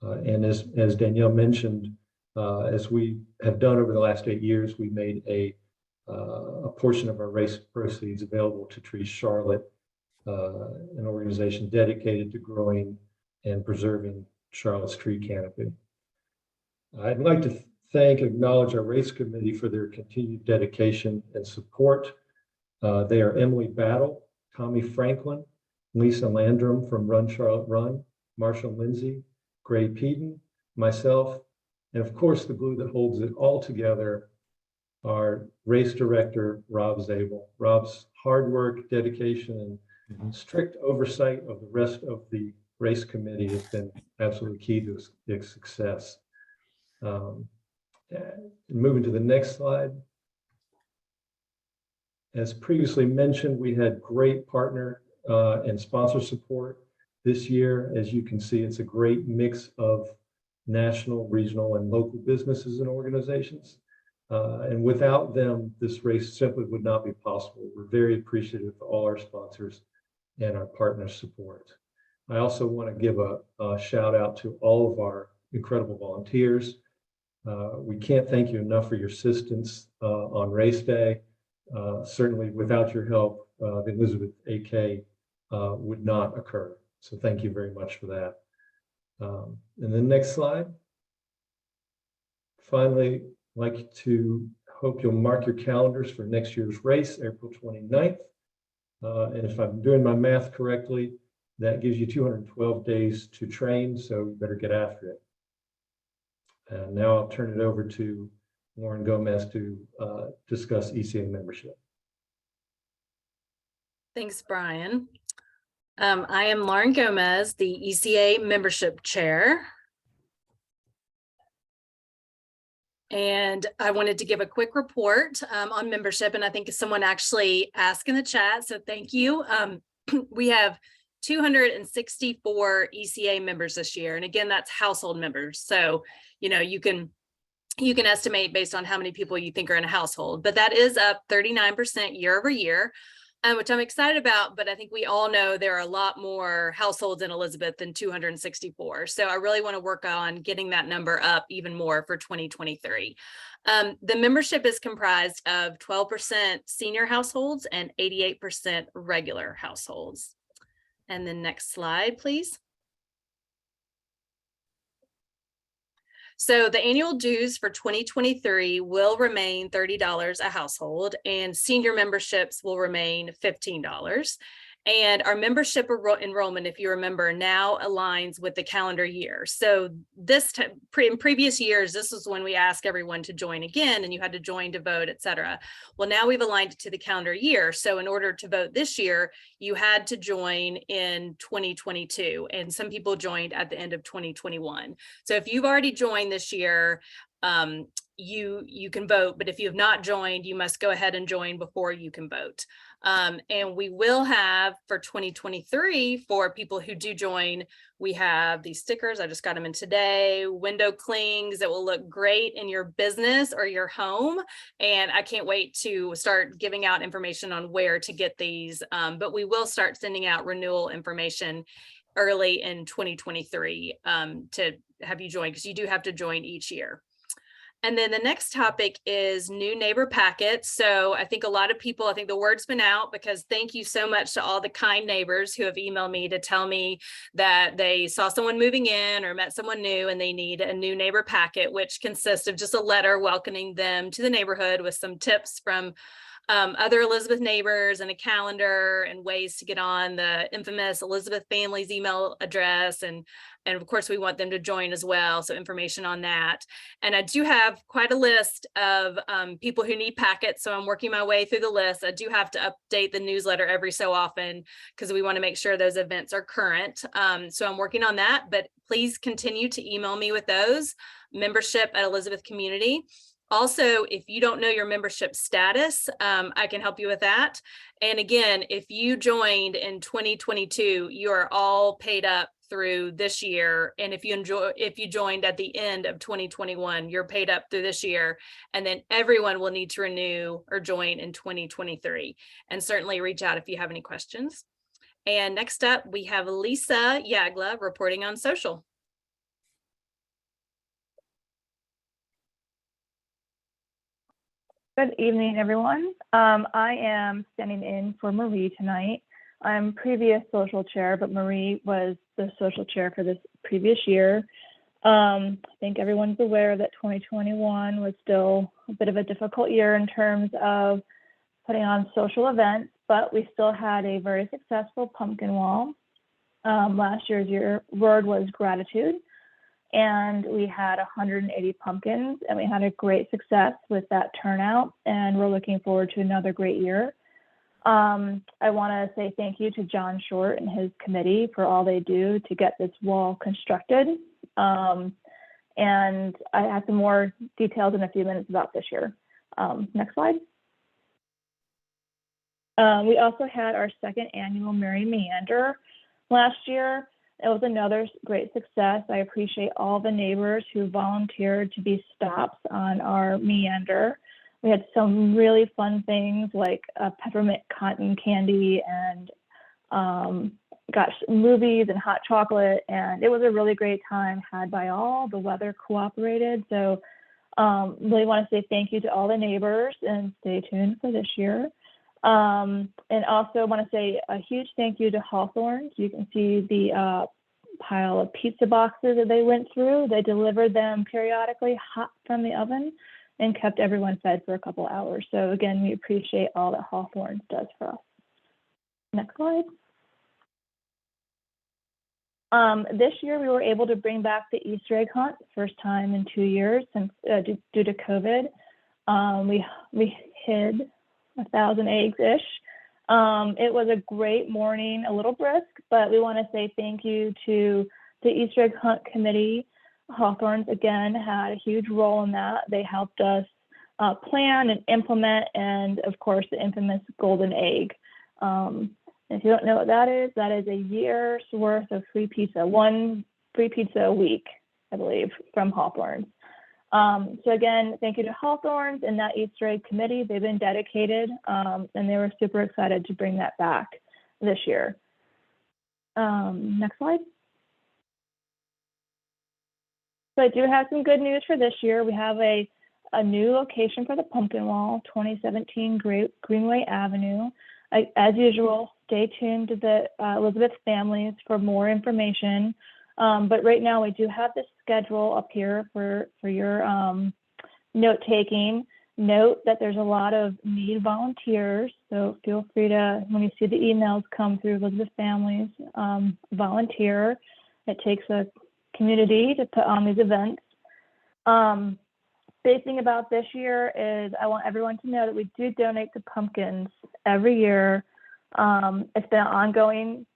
And as Danielle mentioned, as we have done over the last 8 years, we made a portion of our race proceeds available to Tree Charlotte, an organization dedicated to growing and preserving Charlotte's tree canopy. I'd like to acknowledge our race committee for their continued dedication and support. They are Emily Battle, Tommy Franklin, Lisa Landrum from Run Charlotte Run, Marshall Lindsay, Gray Peden, myself, and of course the glue that holds it all together, our race director, Rob Zabel. Rob's hard work, dedication, and strict oversight of the rest of the race committee has been absolutely key to its success. Moving to the next slide. As previously mentioned, we had great partner and sponsor support this year. As you can see, it's a great mix of national, regional, and local businesses and organizations. And without them, this race simply would not be possible. We're very appreciative of all our sponsors and our partner support. I also want to give a shout out to all of our incredible volunteers. We can't thank you enough for your assistance on race day. Certainly without your help, the Elizabeth AK would not occur. So thank you very much for that. And the next slide. Finally, I'd like to hope you'll mark your calendars for next year's race, April 29th. And if I'm doing my math correctly, that gives you 212 days to train, so you better get after it. And now I'll turn it over to Lauren Gomez to discuss ECA membership. Thanks, Brian. I am Lauren Gomez, the ECA membership chair. And I wanted to give a quick report on membership, and I think someone actually asked in the chat, so thank you. We have 264 ECA members this year, and again, that's household members. So, you know, you can estimate based on how many people you think are in a household, but that is up 39% year over year. Which I'm excited about, but I think we all know there are a lot more households in Elizabeth than 264. So I really want to work on getting that number up even more for 2023. The membership is comprised of 12% senior households and 88% regular households. And then next slide, please. So the annual dues for 2023 will remain $30 a household, and senior memberships will remain $15. And our membership enrollment, if you remember, now aligns with the calendar year. So this in previous years, this is when we ask everyone to join again, and you had to join to vote, et cetera. Well, now we've aligned it to the calendar year. So in order to vote this year, you had to join in 2022, and some people joined at the end of 2021. So if you've already joined this year, you can vote, but if you have not joined, you must go ahead and join before you can vote. And we will have for 2023, for people who do join, we have these stickers. I just got them in today, window clings that will look great in your business or your home. And I can't wait to start giving out information on where to get these. But we will start sending out renewal information early in 2023 to have you join, because you do have to join each year. And then the next topic is new neighbor packets. So I think a lot of people, I think the word's been out, because thank you so much to all the kind neighbors who have emailed me to tell me that they saw someone moving in or met someone new and they need a new neighbor packet, which consists of just a letter welcoming them to the neighborhood with some tips from other Elizabeth neighbors and a calendar and ways to get on the infamous Elizabeth family's email address. And of course, we want them to join as well. So information on that. And I do have quite a list of people who need packets. So I'm working my way through the list. I do have to update the newsletter every so often because we want to make sure those events are current. So I'm working on that, but please continue to email me with those. Membership@Elizabeth Community. Also, if you don't know your membership status, I can help you with that. And again, if you joined in 2022, you are all paid up through this year. And if you joined at the end of 2021, you're paid up through this year. And then everyone will need to renew or join in 2023. And certainly reach out if you have any questions. And next up, we have Lisa Yagla reporting on social. Good evening, everyone. I am standing in for Marie tonight. I'm previous social chair, but Marie was the social chair for this previous year. I think everyone's aware that 2021 was still a bit of a difficult year in terms of putting on social events, but we still had a very successful pumpkin wall. Last year's word was gratitude. And we had 180 pumpkins, and we had a great success with that turnout, and we're looking forward to another great year. I want to say thank you to John Short and his committee for all they do to get this wall constructed. And I have some more details in a few minutes about this year. Next slide. We also had our second annual Merry Meander last year. It was another great success. I appreciate all the neighbors who volunteered to be stops on our meander. We had some really fun things like peppermint cotton candy and movies and hot chocolate. And it was a really great time had by all. The weather cooperated. So really want to say thank you to all the neighbors and stay tuned for this year. And also want to say a huge thank you to Hawthorne. You can see the pile of pizza boxes that they went through. They delivered them periodically hot from the oven and kept everyone fed for a couple hours. So again, we appreciate all that Hawthorne does for us. Next slide. This year, we were able to bring back the Easter egg hunt, first time in 2 years since due to COVID. We hid 1,000 eggs-ish. It was a great morning, a little brisk, but we want to say thank you to the Easter egg hunt committee. Hawthorne's again had a huge role in that. They helped us plan and implement, and of course, the infamous golden egg. If you don't know what that is a year's worth of free pizza, one free pizza a week, I believe, from Hawthorne's. So again, thank you to Hawthorne's and that Easter egg committee. They've been dedicated, and they were super excited to bring that back this year. Next slide. So I do have some good news for this year. We have a new location for the pumpkin wall, 2017 Greenway Avenue. As usual, stay tuned to the Elizabeth families for more information. But right now we do have the schedule up here for your note taking. Note that there's a lot of need volunteers, so feel free to, when you see the emails come through Elizabeth families, volunteer. It takes a community to put on these events. Big thing about this year is I want everyone to know that we do donate the pumpkins every year. It's been an ongoing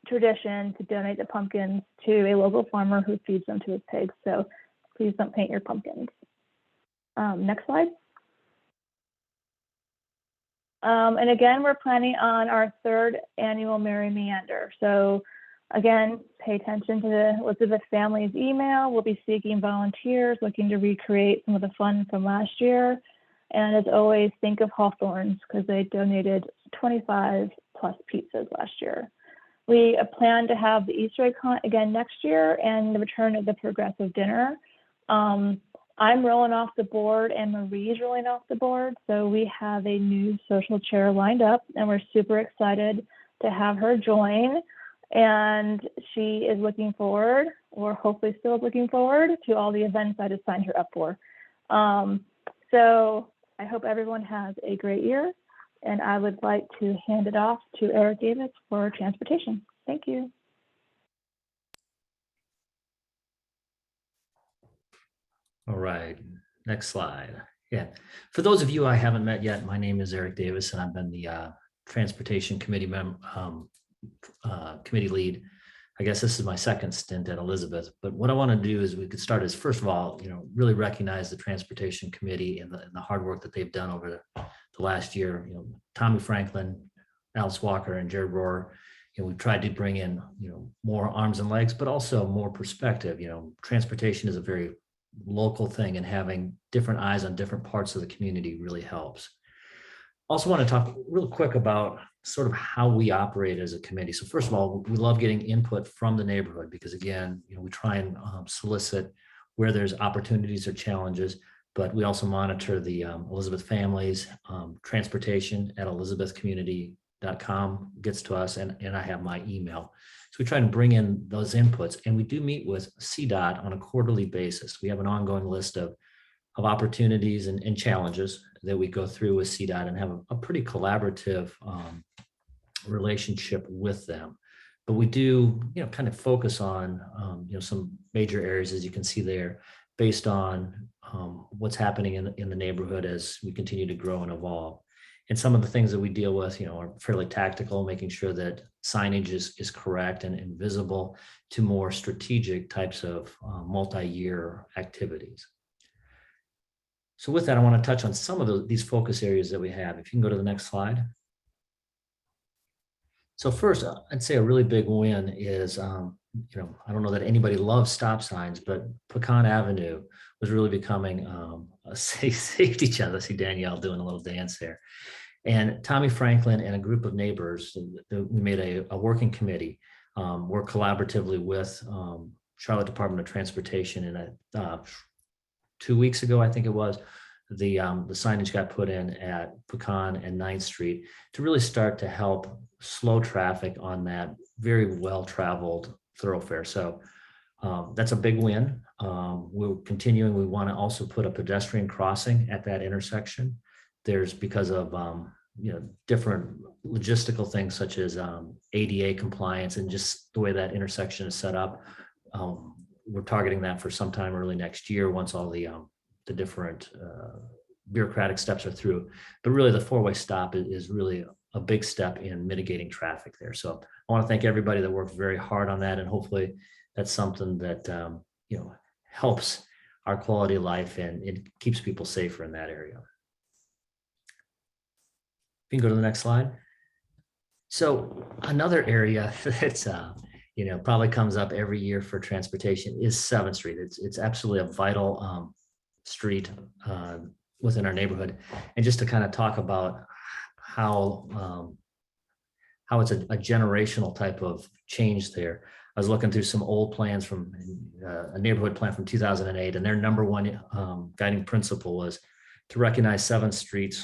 tradition to donate the pumpkins to a local farmer who feeds them to his pigs. So please don't paint your pumpkins. Next slide. And again, we're planning on our 3rd annual Merry Meander. So again, pay attention to the Elizabeth family's email. We'll be seeking volunteers looking to recreate some of the fun from last year. And as always, think of Hawthorne's because they donated 25 plus pizzas last year. We plan to have the Easter egg hunt again next year and the return of the progressive dinner. I'm rolling off the board and Marie's rolling off the board. So we have a new social chair lined up and we're super excited to have her join. And she is looking forward, or hopefully still looking forward, to all the events I just signed her up for. So I hope everyone has a great year. And I would like to hand it off to Eric Davis for transportation. Thank you. All right, next slide. Yeah, for those of you I haven't met yet, my name is Eric Davis, and I've been the Transportation Committee committee lead. I guess this is my second stint at Elizabeth, but what I want to do is we could start is, first of all, really recognize the Transportation Committee and the hard work that they've done over the last year. Tommy Franklin, Alice Walker, and Jared Rohr, we've tried to bring in, more arms and legs, but also more perspective. Transportation is a very local thing, and having different eyes on different parts of the community really helps. Also want to talk real quick about sort of how we operate as a committee. So first of all, we love getting input from the neighborhood because again, we try and solicit where there's opportunities or challenges, but we also monitor the Elizabeth families, transportation at elizabethcommunity.com gets to us, and I have my email. So we try and bring in those inputs, and we do meet with CDOT on a quarterly basis. We have an ongoing list of opportunities and challenges that we go through with CDOT and have a pretty collaborative relationship with them. But we do, kind of focus on, some major areas, as you can see there, based on what's happening in the neighborhood as we continue to grow and evolve. And some of the things that we deal with, are fairly tactical, making sure that signage is correct and visible, to more strategic types of multi-year activities. So with that, I want to touch on some of these focus areas that we have. If you can go to the next slide. So first, I'd say a really big win is, I don't know that anybody loves stop signs, but Pecan Avenue was really becoming a safety challenge. I see Danielle doing a little dance there. And Tommy Franklin and a group of neighbors, we made a working committee, work collaboratively with Charlotte Department of Transportation, and 2 weeks ago, I think it was, the signage got put in at Pecan and 9th Street to really start to help slow traffic on that very well-traveled thoroughfare. So that's a big win. We're continuing. We want to also put a pedestrian crossing at that intersection. There's, because of different logistical things such as ADA compliance and just the way that intersection is set up. We're targeting that for sometime early next year once all the different bureaucratic steps are through. But really, the four-way stop is really a big step in mitigating traffic there. So I want to thank everybody that worked very hard on that, and hopefully that's something that helps our quality of life and it keeps people safer in that area. You can go to the next slide. So another area that's probably comes up every year for transportation is 7th Street. It's absolutely a vital street within our neighborhood. And just to kind of talk about how it's a generational type of change there. I was looking through some old plans from a neighborhood plan from 2008, and their number one guiding principle was to recognize 7th Street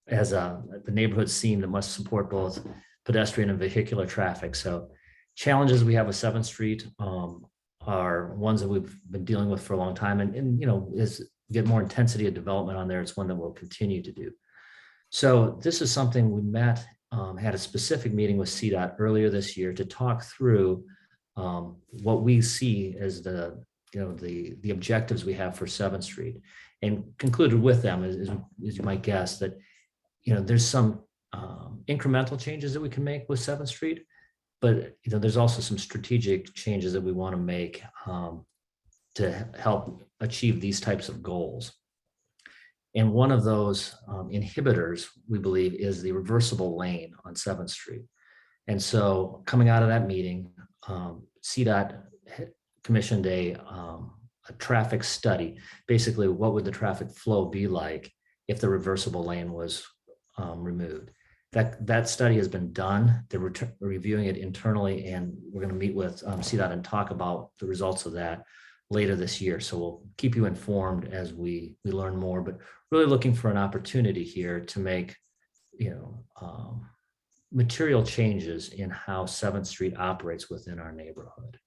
as the neighborhood scene that must support both pedestrian and vehicular traffic. So challenges we have with 7th Street are ones that we've been dealing with for a long time. And as we get more intensity of development on there, it's one that we'll continue to do. So this is something we had a specific meeting with CDOT earlier this year to talk through what we see as the objectives we have for 7th Street, and concluded with them, as you might guess, that there's some incremental changes that we can make with 7th Street, but there's also some strategic changes that we want to make to help achieve these types of goals. And one of those inhibitors, we believe, is the reversible lane on 7th Street. And so coming out of that meeting, CDOT commissioned a traffic study. Basically, what would the traffic flow be like if the reversible lane was removed? That study has been done. They're reviewing it internally, and we're going to meet with CDOT and talk about the results of that later this year. So we'll keep you informed as we learn more, but really looking for an opportunity here to make material changes in how 7th Street operates within our neighborhood.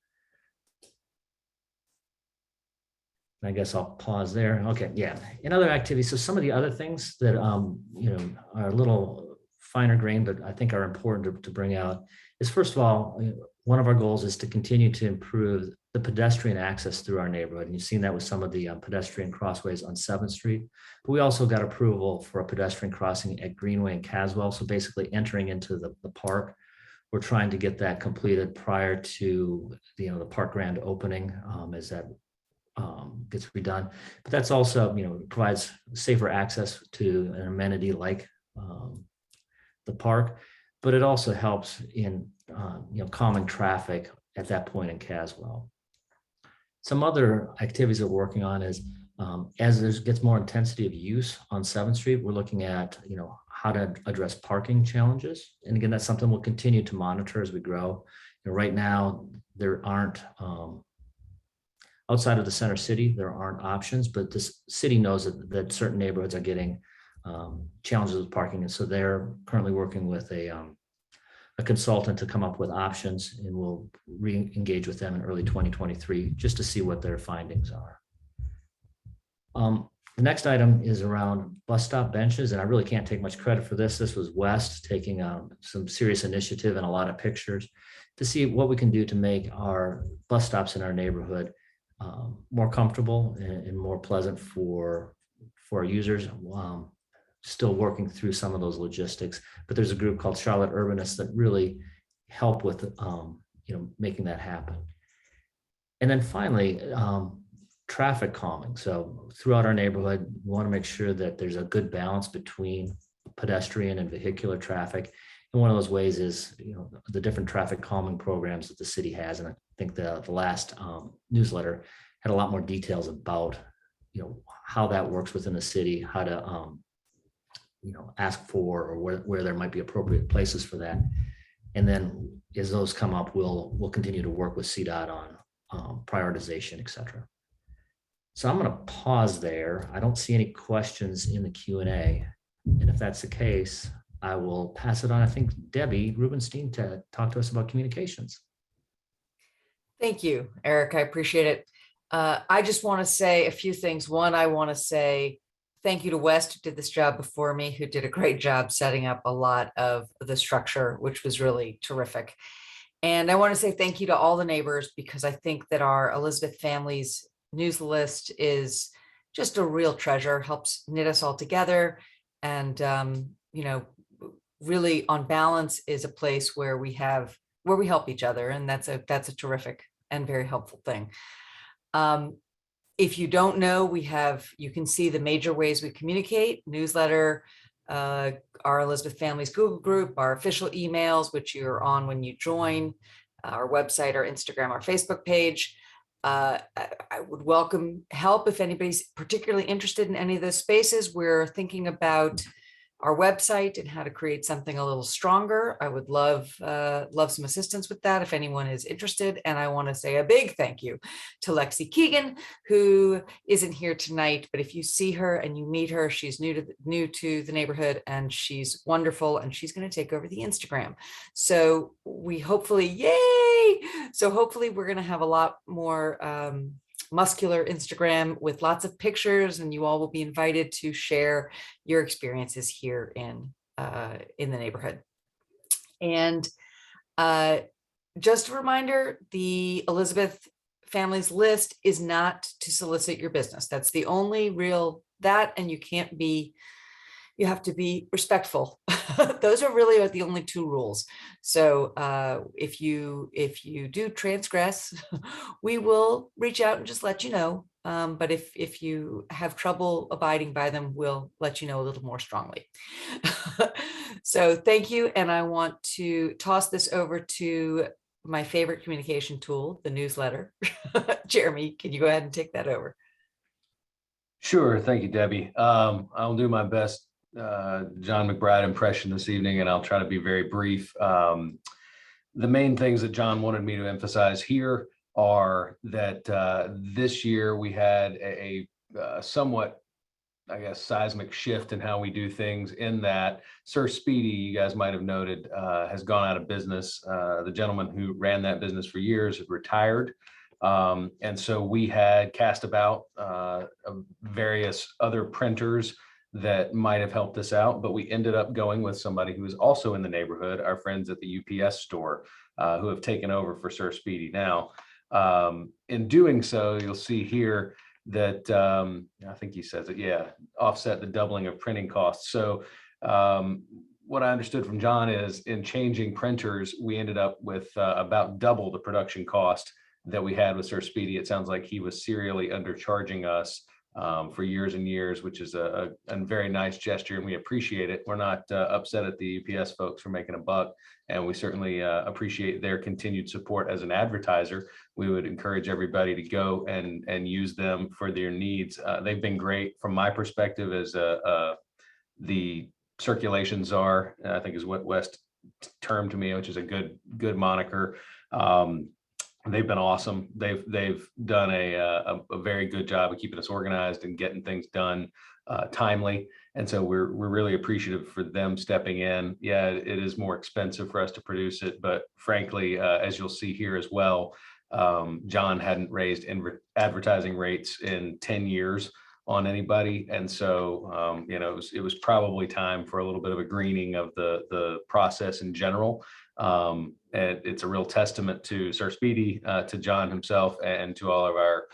I guess I'll pause there. Okay, yeah. In other activities, so some of the other things that are a little finer grained, but I think are important to bring out is, first of all, one of our goals is to continue to improve the pedestrian access through our neighborhood. And you've seen that with some of the pedestrian crossways on 7th Street. But we also got approval for a pedestrian crossing at Greenway and Caswell. So basically entering into the park. We're trying to get that completed prior to the park grand opening as that gets redone. But that's also, provides safer access to an amenity like the park, but it also helps in calming traffic at that point in Caswell. Some other activities that we're working on is as there gets more intensity of use on 7th Street, we're looking at how to address parking challenges. And again, that's something we'll continue to monitor as we grow. Right now, there aren't outside of the center city, there aren't options, but this city knows that certain neighborhoods are getting challenges with parking. And so they're currently working with a consultant to come up with options, and we'll re-engage with them in early 2023 just to see what their findings are. The next item is around bus stop benches, and I really can't take much credit for this. This was West taking some serious initiative and a lot of pictures to see what we can do to make our bus stops in our neighborhood more comfortable and more pleasant for our users. Still working through some of those logistics, but there's a group called Charlotte Urbanists that really help with making that happen. And then finally, traffic calming. So throughout our neighborhood, we want to make sure that there's a good balance between pedestrian and vehicular traffic. And one of those ways is the different traffic calming programs that the city has. And I think the last newsletter had a lot more details about how that works within the city, how to ask for, or where there might be appropriate places for that. And then as those come up, we'll continue to work with CDOT on prioritization, et cetera. So I'm going to pause there. I don't see any questions in the Q&A. And if that's the case, I will pass it on, I think, Debbie Rubenstein to talk to us about communications. Thank you, Eric. I appreciate it. I just want to say a few things. One, I want to say thank you to West, who did this job before me, who did a great job setting up a lot of the structure, which was really terrific. And I want to say thank you to all the neighbors, because I think that our Elizabeth Families news list is just a real treasure, helps knit us all together. And, really on balance is a place where we help each other. And that's a terrific and very helpful thing. If you don't know, you can see the major ways we communicate: newsletter, our Elizabeth Families Google group, our official emails, which you're on when you join, our website, our Instagram, our Facebook page. I would welcome help if anybody's particularly interested in any of those spaces. We're thinking about our website and how to create something a little stronger. I would love some assistance with that if anyone is interested. And I want to say a big thank you to Lexi Keegan, who isn't here tonight, but if you see her and you meet her, she's new to the neighborhood and she's wonderful, and she's going to take over the Instagram. So we hopefully, yay! So hopefully we're going to have a lot more muscular Instagram with lots of pictures, and you all will be invited to share your experiences here in the neighborhood. And just a reminder, the Elizabeth Families list is not to solicit your business. That's the only real and you have to be respectful. Those are really the only two rules. So if you do transgress, we will reach out and just let you know. But if you have trouble abiding by them, we'll let you know a little more strongly. So thank you. And I want to toss this over to my favorite communication tool, the newsletter. Jeremy, can you go ahead and take that over? Sure. Thank you, Debbie. I'll do my best John McBride impression this evening, and I'll try to be very brief. The main things that John wanted me to emphasize here are that this year we had a somewhat, I guess, seismic shift in how we do things, in that Sir Speedy, you guys might have noted, has gone out of business. The gentleman who ran that business for years had retired. And so we had cast about various other printers that might have helped us out, but we ended up going with somebody who is also in the neighborhood, our friends at the UPS store, who have taken over for Sir Speedy now. In doing so, you'll see here that I think he says it, yeah, offset the doubling of printing costs. So what I understood from John is, in changing printers, we ended up with about double the production cost that we had with Sir Speedy. It sounds like he was serially undercharging us for years and years, which is a very nice gesture, and we appreciate it. We're not upset at the UPS folks for making a buck, and we certainly appreciate their continued support as an advertiser. We would encourage everybody to go and use them for their needs. They've been great from my perspective as the circulation czar, I think is what West termed to me, which is a good moniker. They've been awesome. They've done a very good job of keeping us organized and getting things done timely. And so we're really appreciative for them stepping in. Yeah, it is more expensive for us to produce it, but frankly, as you'll see here as well, John hadn't raised advertising rates in 10 years on anybody. And so, it was probably time for a little bit of a greening of the process in general. And it's a real testament to Sir Speedy, to John himself, and to all of our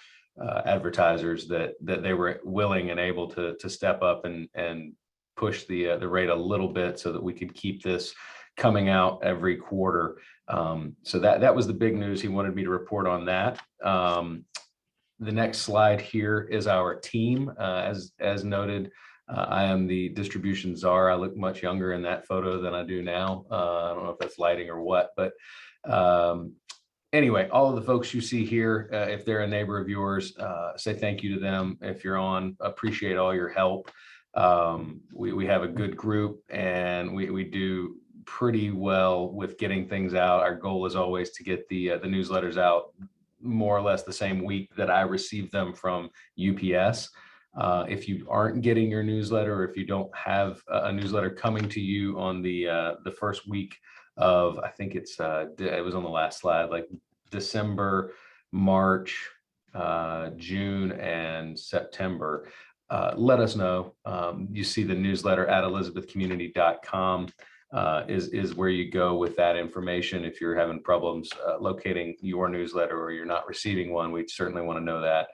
advertisers that they were willing and able to step up and push the rate a little bit so that we could keep this coming out every quarter. So that was the big news. He wanted me to report on that. The next slide here is our team. As noted, I am the distribution czar. I look much younger in that photo than I do now. I don't know if that's lighting or what, but anyway, all of the folks you see here, if they're a neighbor of yours, say thank you to them. If you're on, appreciate all your help. We have a good group, and we do pretty well with getting things out. Our goal is always to get the newsletters out more or less the same week that I receive them from UPS. If you aren't getting your newsletter, or if you don't have a newsletter coming to you on the first week of, I think it was on the last slide, like December, March, June, and September, let us know. You see the newsletter at elizabethcommunity.com is where you go with that information. If you're having problems locating your newsletter, or you're not receiving one, we certainly want to know that.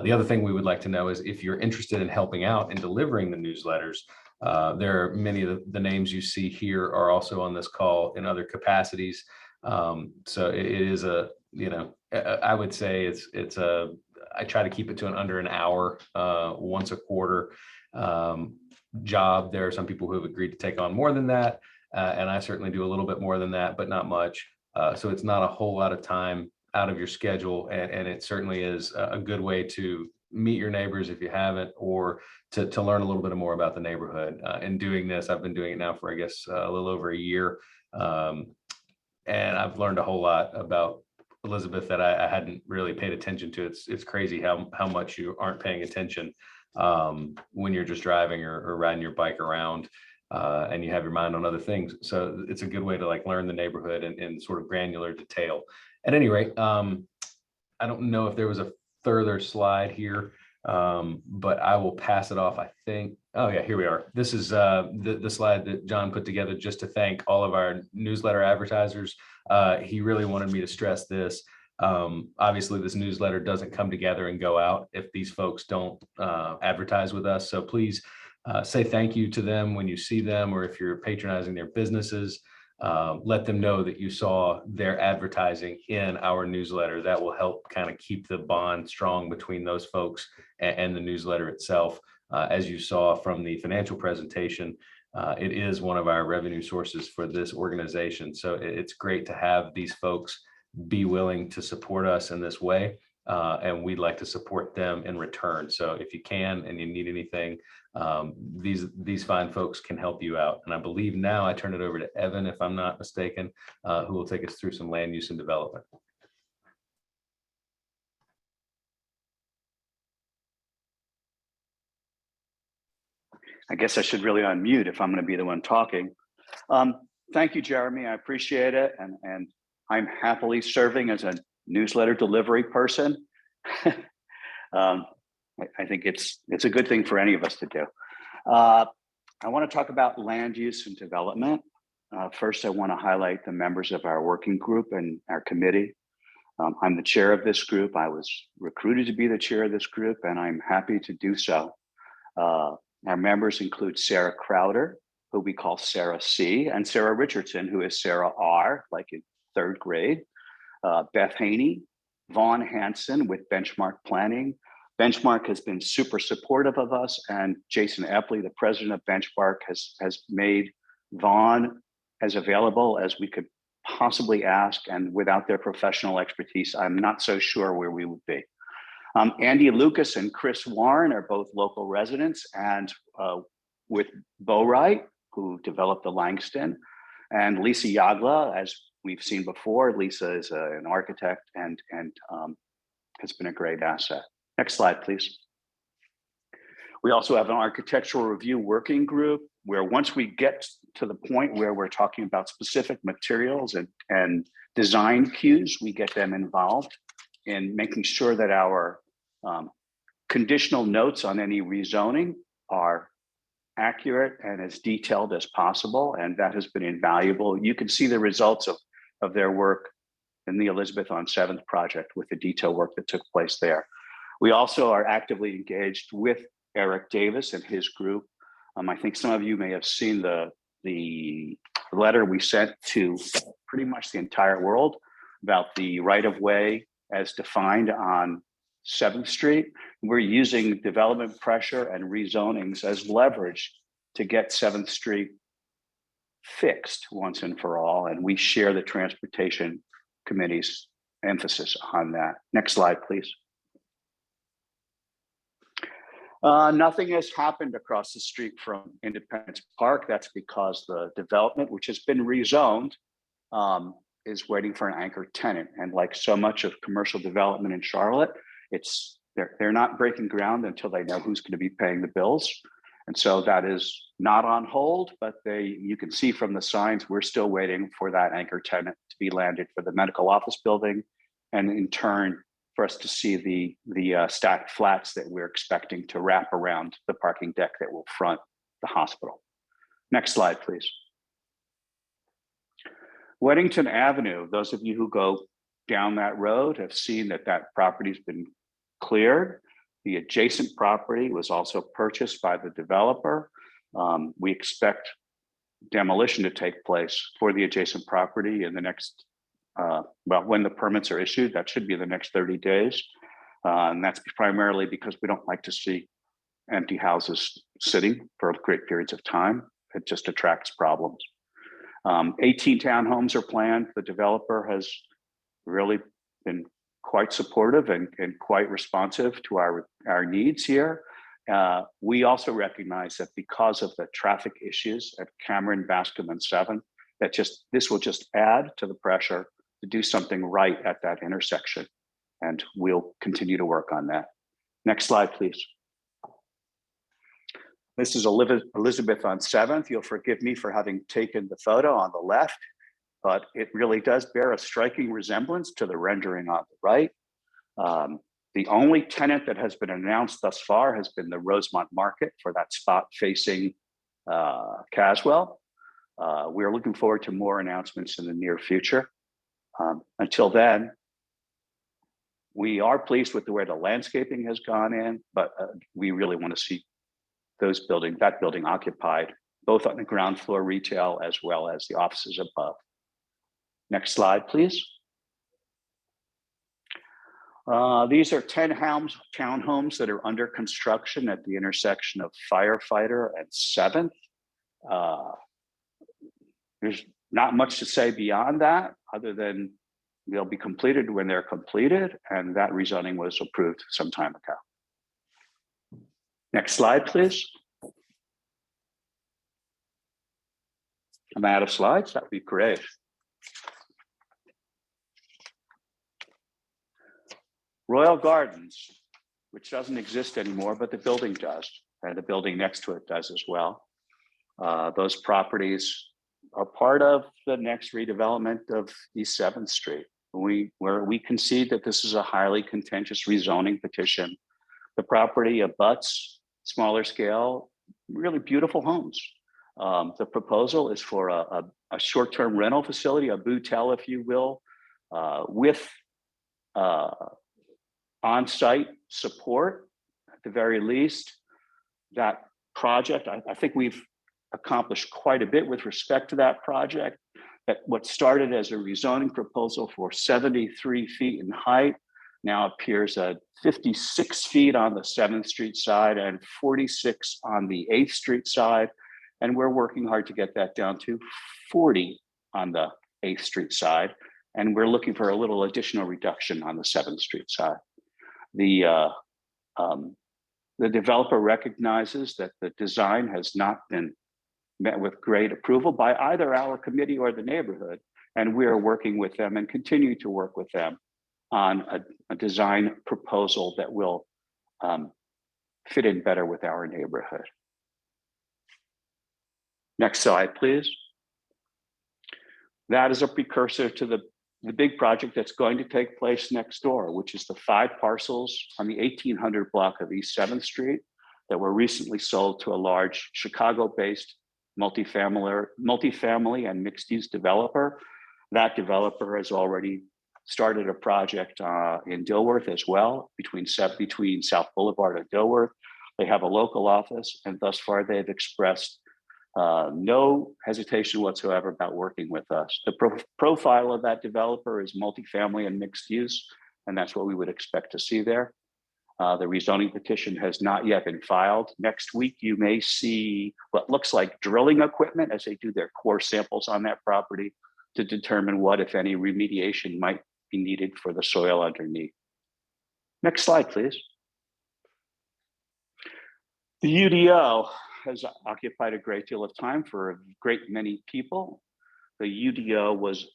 The other thing we would like to know is if you're interested in helping out in delivering the newsletters, There are many of the names you see here are also on this call in other capacities. So it is I would say I try to keep it to under an hour once a quarter job. There are some people who have agreed to take on more than that. And I certainly do a little bit more than that, but not much. So it's not a whole lot of time out of your schedule. And it certainly is a good way to meet your neighbors if you haven't, or to learn a little bit more about the neighborhood. In doing this, I've been doing it now for, I guess, a little over a year. And I've learned a whole lot about Elizabeth that I hadn't really paid attention to. It's crazy how much you aren't paying attention when you're just driving or riding your bike around. And you have your mind on other things. So it's a good way to learn the neighborhood in sort of granular detail. At any rate, I don't know if there was a further slide here, but I will pass it off, I think. Oh yeah, here we are. This is the slide that John put together just to thank all of our newsletter advertisers. He really wanted me to stress this. Obviously, this newsletter doesn't come together and go out if these folks don't advertise with us. So please say thank you to them when you see them, or if you're patronizing their businesses, let them know that you saw their advertising in our newsletter. That will help kind of keep the bond strong between those folks and the newsletter itself. As you saw from the financial presentation, it is one of our revenue sources for this organization. So it's great to have these folks be willing to support us in this way. And we'd like to support them in return. So if you can and you need anything, these fine folks can help you out. And I believe now I turn it over to Evan, if I'm not mistaken, who will take us through some land use and development. I guess I should really unmute if I'm going to be the one talking. Thank you, Jeremy. I appreciate it. And I'm happily serving as a newsletter delivery person. I think it's a good thing for any of us to do. I want to talk about land use and development. First, I want to highlight the members of our working group and our committee. I'm the chair of this group. I was recruited to be the chair of this group, and I'm happy to do so. Our members include Sarah Crowder, who we call Sarah C, and Sarah Richardson, who is Sarah R, like in third grade. Beth Haney, Vaughn Hansen with Benchmark Planning. Benchmark has been super supportive of us, and Jason Epley, the president of Benchmark, has made Vaughn as available as we could possibly ask, and without their professional expertise, I'm not so sure where we would be. Andy Lucas and Chris Warren are both local residents, and with Bo Wright, who developed the Langston, and Lisa Yagla, as we've seen before. Lisa is an architect and has been a great asset. Next slide, please. We also have an architectural review working group where once we get to the point where we're talking about specific materials and design cues, we get them involved in making sure that our conditional notes on any rezoning are accurate and as detailed as possible. And that has been invaluable. You can see the results of their work in the Elizabeth on 7th project with the detail work that took place there. We also are actively engaged with Eric Davis and his group. I think some of you may have seen the letter we sent to pretty much the entire world about the right-of-way as defined on 7th Street. We're using development pressure and rezonings as leverage to get 7th Street fixed once and for all. And we share the Transportation Committee's emphasis on that. Next slide, please. Nothing has happened across the street from Independence Park. That's because the development, which has been rezoned, is waiting for an anchor tenant. And like so much of commercial development in Charlotte, they're not breaking ground until they know who's going to be paying the bills. And so that is not on hold, but you can see from the signs, we're still waiting for that anchor tenant to be landed for the medical office building, and in turn, for us to see the stacked flats that we're expecting to wrap around the parking deck that will front the hospital. Next slide, please. Weddington Avenue, those of you who go down that road have seen that property's been cleared. The adjacent property was also purchased by the developer. We expect demolition to take place for the adjacent property in the next, well, when the permits are issued, that should be the next 30 days. And that's primarily because we don't like to see empty houses sitting for great periods of time. It just attracts problems. 18 townhomes are planned. The developer has really been quite supportive and quite responsive to our needs here. We also recognize that because of the traffic issues at Cameron, Bascom, and 7, that this will just add to the pressure to do something right at that intersection. And we'll continue to work on that. Next slide, please. This is Elizabeth on 7th. You'll forgive me for having taken the photo on the left, but it really does bear a striking resemblance to the rendering on the right. The only tenant that has been announced thus far has been the Rosemont Market for that spot facing Caswell. We're looking forward to more announcements in the near future. Until then, we are pleased with the way the landscaping has gone in, but we really want to see that building occupied, both on the ground floor retail as well as the offices above. Next slide, please. These are 10 townhomes that are under construction at the intersection of Firefighter and 7th. There's not much to say beyond that, other than they'll be completed when they're completed, and that rezoning was approved some time ago. Next slide, please. I'm out of slides, that would be great. Royal Gardens, which doesn't exist anymore, but the building does, and the building next to it does as well. Those properties are part of the next redevelopment of East 7th Street. Where we concede that this is a highly contentious rezoning petition. The property abuts smaller scale, really beautiful homes. The proposal is for a short-term rental facility, a bootel, if you will, with on-site support at the very least. That project, I think we've accomplished quite a bit with respect to that project. That what started as a rezoning proposal for 73 feet in height now appears at 56 feet on the 7th Street side and 46 on the 8th Street side. And we're working hard to get that down to 40 on the 8th Street side. And we're looking for a little additional reduction on the 7th Street side. The developer recognizes that the design has not been met with great approval by either our committee or the neighborhood. And we are working with them and continue to work with them on a design proposal that will fit in better with our neighborhood. Next slide, please. That is a precursor to the big project that's going to take place next door, which is the 5 parcels on the 1800 block of East 7th Street that were recently sold to a large Chicago-based multifamily and mixed-use developer. That developer has already started a project in Dilworth as well, between South Boulevard and Dilworth. They have a local office, and thus far they've expressed no hesitation whatsoever about working with us. The profile of that developer is multifamily and mixed use, and that's what we would expect to see there. The rezoning petition has not yet been filed. Next week, you may see what looks like drilling equipment as they do their core samples on that property to determine what, if any, remediation might be needed for the soil underneath. Next slide, please. The UDO has occupied a great deal of time for a great many people. The UDO was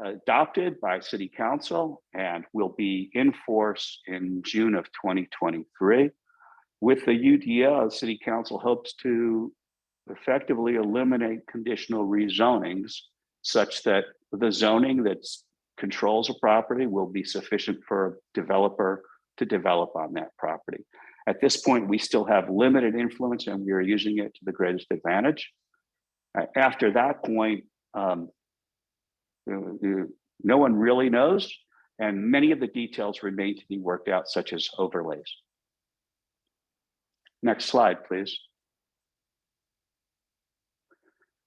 adopted by City Council and will be in force in June of 2023. With the UDO, City Council hopes to effectively eliminate conditional rezonings such that the zoning that controls a property will be sufficient for a developer to develop on that property. At this point, we still have limited influence and we are using it to the greatest advantage. After that point, no one really knows, and many of the details remain to be worked out, such as overlays. Next slide, please.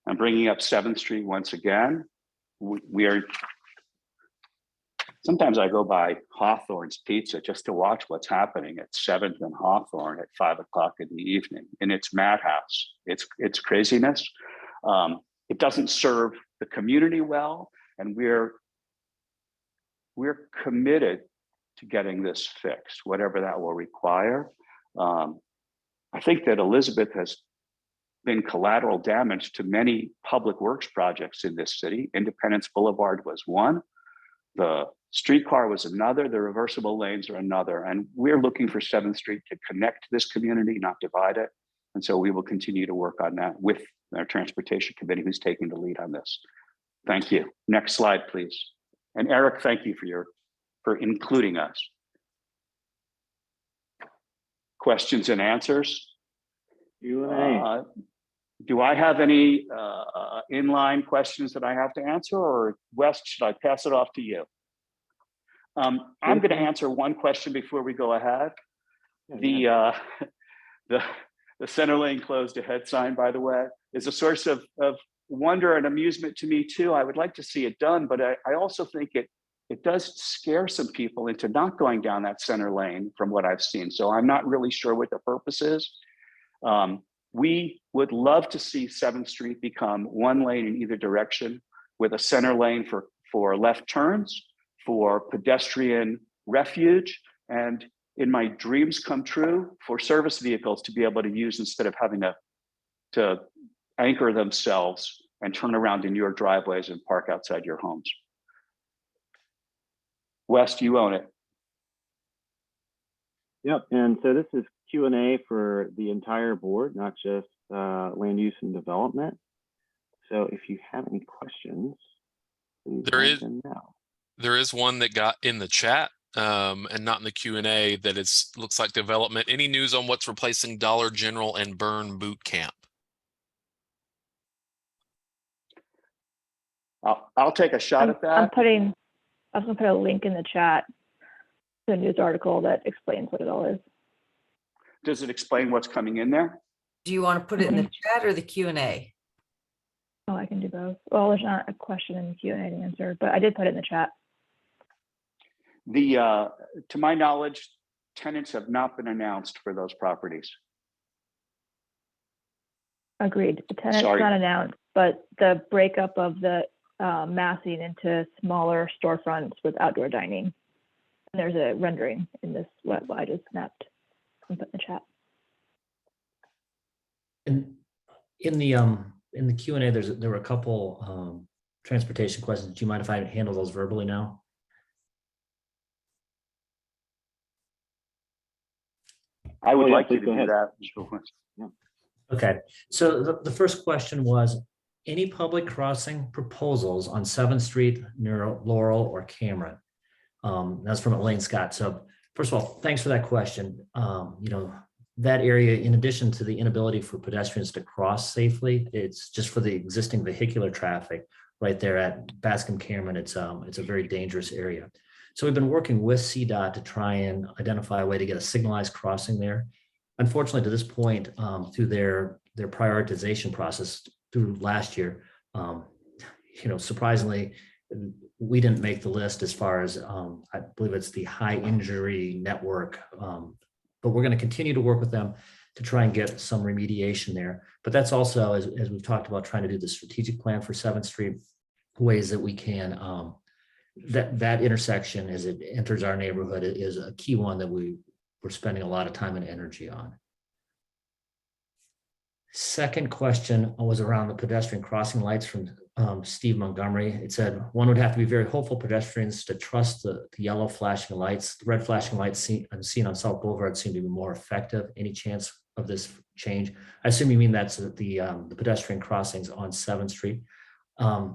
I'm bringing up 7th Street once again. We are, sometimes I go by Hawthorne's Pizza just to watch what's happening at 7th and Hawthorne at 5 o'clock in the evening. And it's madhouse. It's craziness. It doesn't serve the community well. And we're committed to getting this fixed, whatever that will require. I think that Elizabeth has been collateral damage to many public works projects in this city. Independence Boulevard was one. The streetcar was another. The reversible lanes are another. And we're looking for 7th Street to connect this community, not divide it. And so we will continue to work on that with our transportation committee, who's taking the lead on this. Thank you. Next slide, please. And Eric, thank you for including us. Questions and answers? Q&A. Do I have any inline questions that I have to answer, or Wes, should I pass it off to you? I'm going to answer one question before we go ahead. The center lane closed ahead sign, by the way, is a source of wonder and amusement to me too. I would like to see it done, but I also think it does scare some people into not going down that center lane from what I've seen. So I'm not really sure what the purpose is. We would love to see 7th Street become one lane in either direction, with a center lane for left turns, for pedestrian refuge, and in my dreams come true, for service vehicles to be able to use instead of having to anchor themselves and turn around in your driveways and park outside your homes. West, you own it. Yep, and so this is Q&A for the entire board, not just land use and development. So if you have any questions, please let them know. There is one that got in the chat and not in the Q&A that looks like development. Any news on what's replacing Dollar General and Burn Boot Camp? I'll take a shot at that. I was going to put a link in the chat to a news article that explains what it all is. Does it explain what's coming in there? Do you want to put it in the chat or the Q&A? Oh, I can do both. Well, there's not a question in the Q&A to answer, but I did put it in the chat. To my knowledge, tenants have not been announced for those properties. Agreed. The tenant's Sorry. not announced, but the breakup of the massing into smaller storefronts with outdoor dining. And there's a rendering in this what I just snapped and put in the chat. And in the Q&A, there were a couple transportation questions. Do you mind if I handle those verbally now? I would like please you to go do ahead. that. Yeah. Okay, so the first question was, any public crossing proposals on 7th Street near Laurel or Cameron? That's from Elaine Scott. So first of all, thanks for that question. That area, in addition to the inability for pedestrians to cross safely, it's just for the existing vehicular traffic right there at Bascom Cameron. It's a very dangerous area. So we've been working with CDOT to try and identify a way to get a signalized crossing there. Unfortunately, to this point, through their prioritization process through last year, surprisingly, we didn't make the list as far as I believe it's the high injury network. But we're going to continue to work with them to try and get some remediation there. But that's also, as we've talked about, trying to do the strategic plan for 7th Street, ways that we can, that intersection as it enters our neighborhood is a key one that we're spending a lot of time and energy on. Second question was around the pedestrian crossing lights from Steve Montgomery. It said, one would have to be very hopeful pedestrians to trust the yellow flashing lights. The red flashing lights seen on South Boulevard seem to be more effective. Any chance of this change? I assume you mean that's the pedestrian crossings on 7th Street.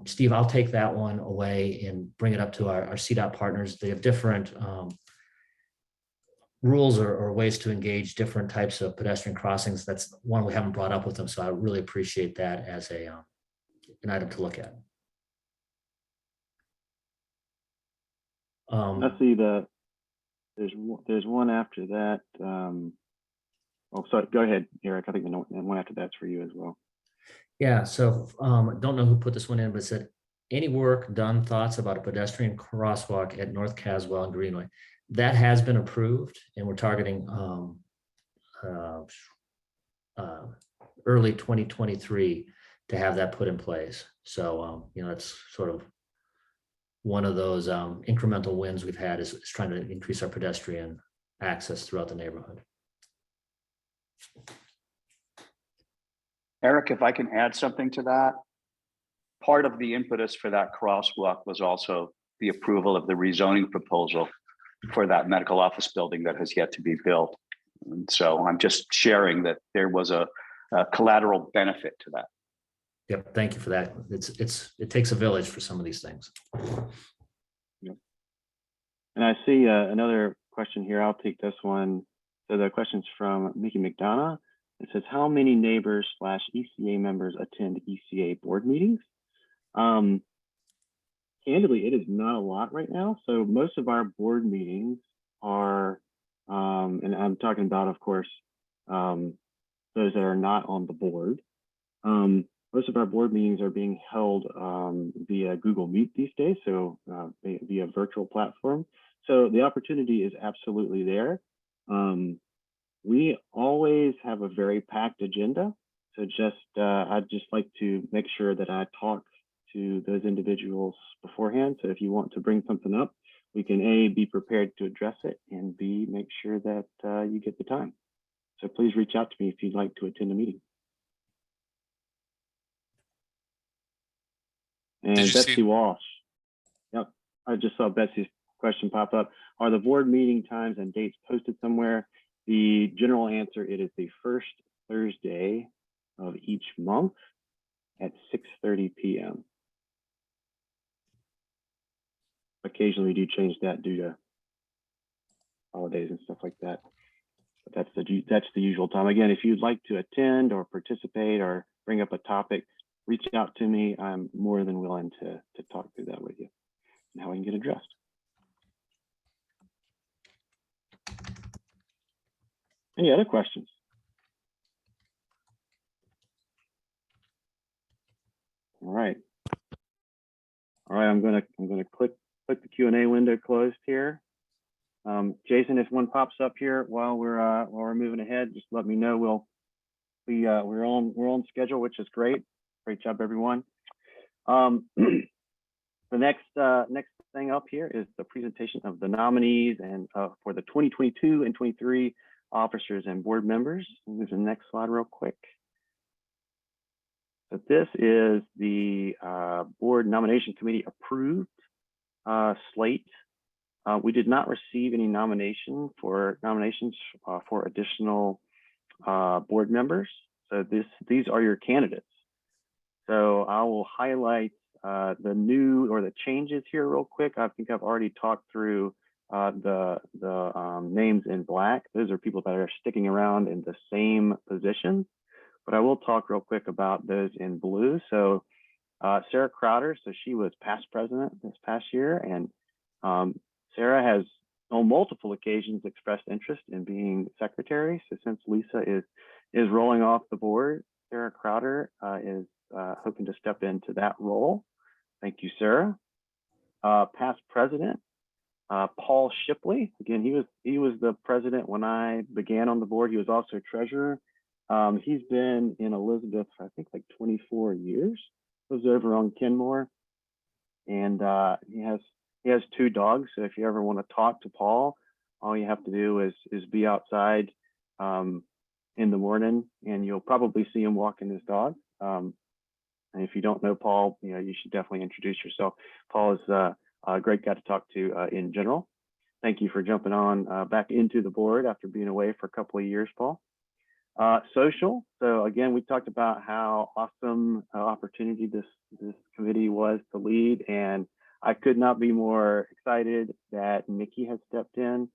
Steve, I'll take that one away and bring it up to our CDOT partners. They have different rules or ways to engage different types of pedestrian crossings. That's one we haven't brought up with them. So I really appreciate that as an item to look at. I see there's one after that. Oh, sorry, go ahead, Eric. I think the one after that's for you as well. Yeah, so don't know who put this one in, but it said, any work done, thoughts about a pedestrian crosswalk at North Caswell and Greenway. That has been approved and we're targeting early 2023 to have that put in place. So, you know, it's sort of one of those incremental wins we've had is trying to increase our pedestrian access throughout the neighborhood. Eric, if I can add something to that, part of the impetus for that crosswalk was also the approval of the rezoning proposal for that medical office building that has yet to be built. And so I'm just sharing that there was a collateral benefit to that. Yep, thank you for that. It takes a village for some of these things. Yep. And I see another question here. I'll take this one. So the question's from Mickey McDonough. It says, how many neighbors / ECA members attend ECA board meetings? Candidly, it is not a lot right now. So most of our board meetings are, and I'm talking about, of course, those that are not on the board. Most of our board meetings are being held via Google Meet these days, so via virtual platform. So the opportunity is absolutely there. We always have a very packed agenda. So I'd just like to make sure that I talk to those individuals beforehand. So if you want to bring something up, we can A, be prepared to address it, and B, make sure that you get the time. So please reach out to me if you'd like to attend a meeting. And Betsy Walsh. Yep, I just saw Betsy's question pop up. Are the board meeting times and dates posted somewhere? The general answer, it is the first Thursday of each month at 6:30 p.m. Occasionally we do change that due to holidays and stuff like that. But that's the usual time. Again, if you'd like to attend or participate or bring up a topic, reach out to me. I'm more than willing to talk through that with you and how we can get addressed. Any other questions? All right. I'm gonna click the Q&A window closed here. Jason, if one pops up here while we're moving ahead, just let me know. We're on schedule, which is great. Great job, everyone. The next thing up here is the presentation of the nominees and for the 2022 and 23 officers and board members. Move to the next slide real quick. So this is the board nomination committee approved slate. We did not receive any nominations for additional board members. So these are your candidates. So I will highlight the new or the changes here real quick. I think I've already talked through the names in black. Those are people that are sticking around in the same position. But I will talk real quick about those in blue. So Sarah Crowder, so she was past president this past year, and Sarah has on multiple occasions expressed interest in being secretary. So since Lisa is rolling off the board, Sarah Crowder is hoping to step into that role. Thank you, Sarah. Past president, Paul Shipley. Again, he was the president when I began on the board. He was also treasurer. He's been in Elizabeth, I think, like 24 years. Lives over on Kenmore, and he has 2 dogs. So if you ever want to talk to Paul, all you have to do is be outside in the morning, and you'll probably see him walking his dog. And if you don't know Paul, you should definitely introduce yourself. Paul is a great guy to talk to in general. Thank you for jumping on back into the board after being away for a couple of years, Paul. Social. So again, we talked about how awesome opportunity this committee was to lead, and I could not be more excited that Nikki has stepped in.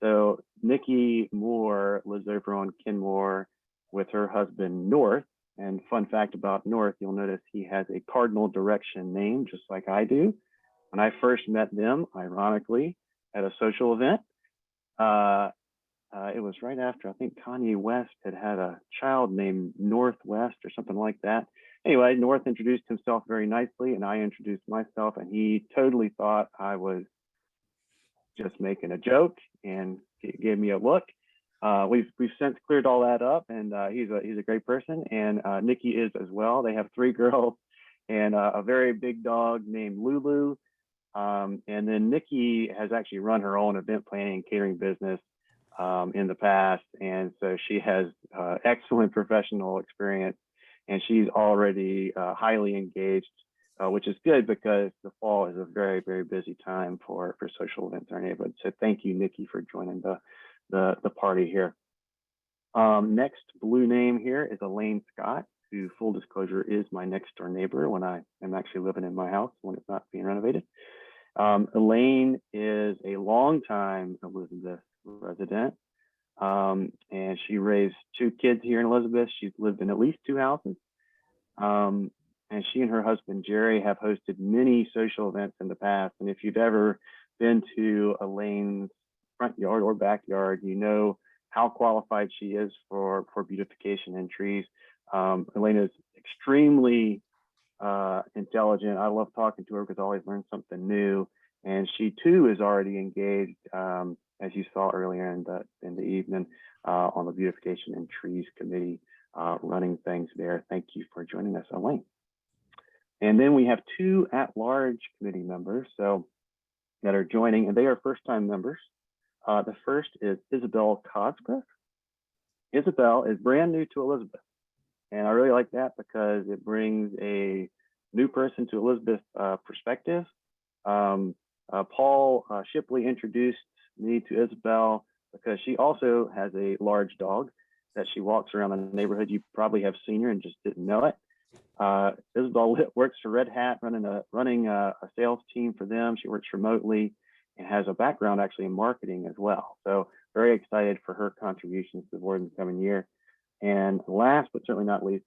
So Nikki Moore lives over on Kenmore with her husband North. And fun fact about North, you'll notice he has a cardinal direction name, just like I do. When I first met them, ironically, at a social event, it was right after I think Kanye West had a child named Northwest or something like that. Anyway, North introduced himself very nicely, and I introduced myself, and he totally thought I was just making a joke and gave me a look. We've since cleared all that up, and he's a great person, and Nikki is as well. They have 3 girls and a very big dog named Lulu. And then Nikki has actually run her own event planning and catering business in the past, and so she has excellent professional experience, and she's already highly engaged, which is good because the fall is a very, very busy time for social events in our neighborhood. So thank you, Nikki, for joining the party here. Next blue name here is Elaine Scott, who, full disclosure, is my next door neighbor when I am actually living in my house when it's not being renovated. Elaine is a longtime Elizabeth resident, and she raised 2 kids here in Elizabeth. She's lived in at least 2 houses, and she and her husband Jerry have hosted many social events in the past. And if you've ever been to Elaine's front yard or backyard, you know how qualified she is for beautification and trees. Elaine is extremely intelligent. I love talking to her because I always learn something new. And she too is already engaged, as you saw earlier in the evening, on the Beautification and Trees Committee, running things there. Thank you for joining us, Elaine. And then we have 2 at-large committee members that are joining, and they are first-time members. The first is Isabel Kosbeck. Isabel is brand new to Elizabeth, and I really like that because it brings a new person to Elizabeth perspective. Paul Shipley introduced me to Isabel because she also has a large dog that she walks around the neighborhood. You probably have seen her and just didn't know it. Isabel works for Red Hat, running a sales team for them. She works remotely and has a background actually in marketing as well. So very excited for her contributions to the board in the coming year. And last but certainly not least,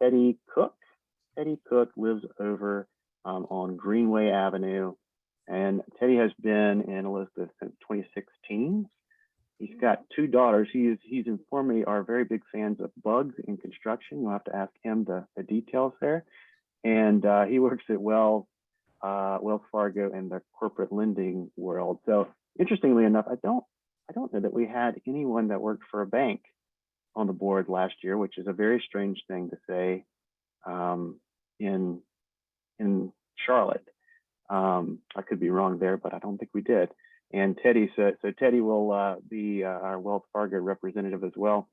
Teddy Cook. Teddy Cook lives over on Greenway Avenue, and Teddy has been in Elizabeth since 2016. He's got 2 daughters. He's informed me are very big fans of bugs in construction. You'll have to ask him the details there. And he works at Wells Fargo in the corporate lending world. So interestingly enough, I don't know that we had anyone that worked for a bank on the board last year, which is a very strange thing to say in Charlotte. I could be wrong there, but I don't think we did. And Teddy, so Teddy will be our Wells Fargo representative as well.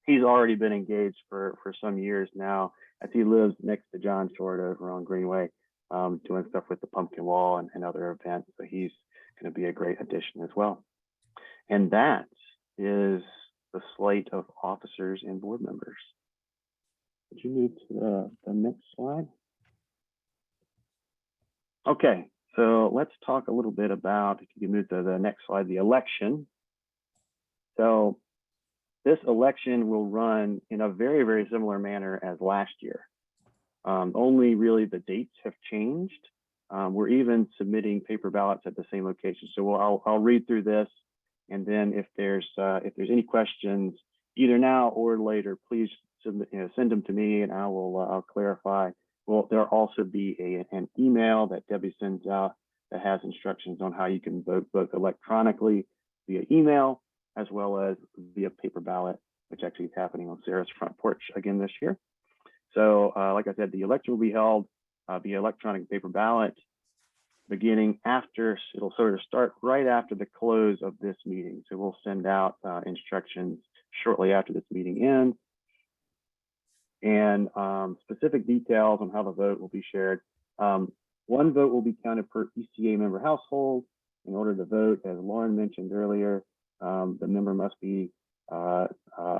He's already been engaged for some years now, as he lives next to John Short over on Greenway, doing stuff with the Pumpkin Wall and other events. So he's going to be a great addition as well. And that is the slate of officers and board members. Would you move to the next slide? Okay, so let's talk a little bit about, if you can move to the next slide, the election. So this election will run in a very, very similar manner as last year. Only really the dates have changed. We're even submitting paper ballots at the same location. So I'll read through this, and then if there's any questions, either now or later, please send them to me, and I'll clarify. Well, there'll also be an email that Debbie sends out that has instructions on how you can vote both electronically via email as well as via paper ballot, which actually is happening on Sarah's front porch again this year. So like I said, the election will be held via electronic paper ballot beginning after, it'll sort of start right after the close of this meeting. So we'll send out instructions shortly after this meeting ends. And specific details on how the vote will be shared. 1 vote will be counted per ECA member household. In order to vote, as Lauren mentioned earlier, the member must be a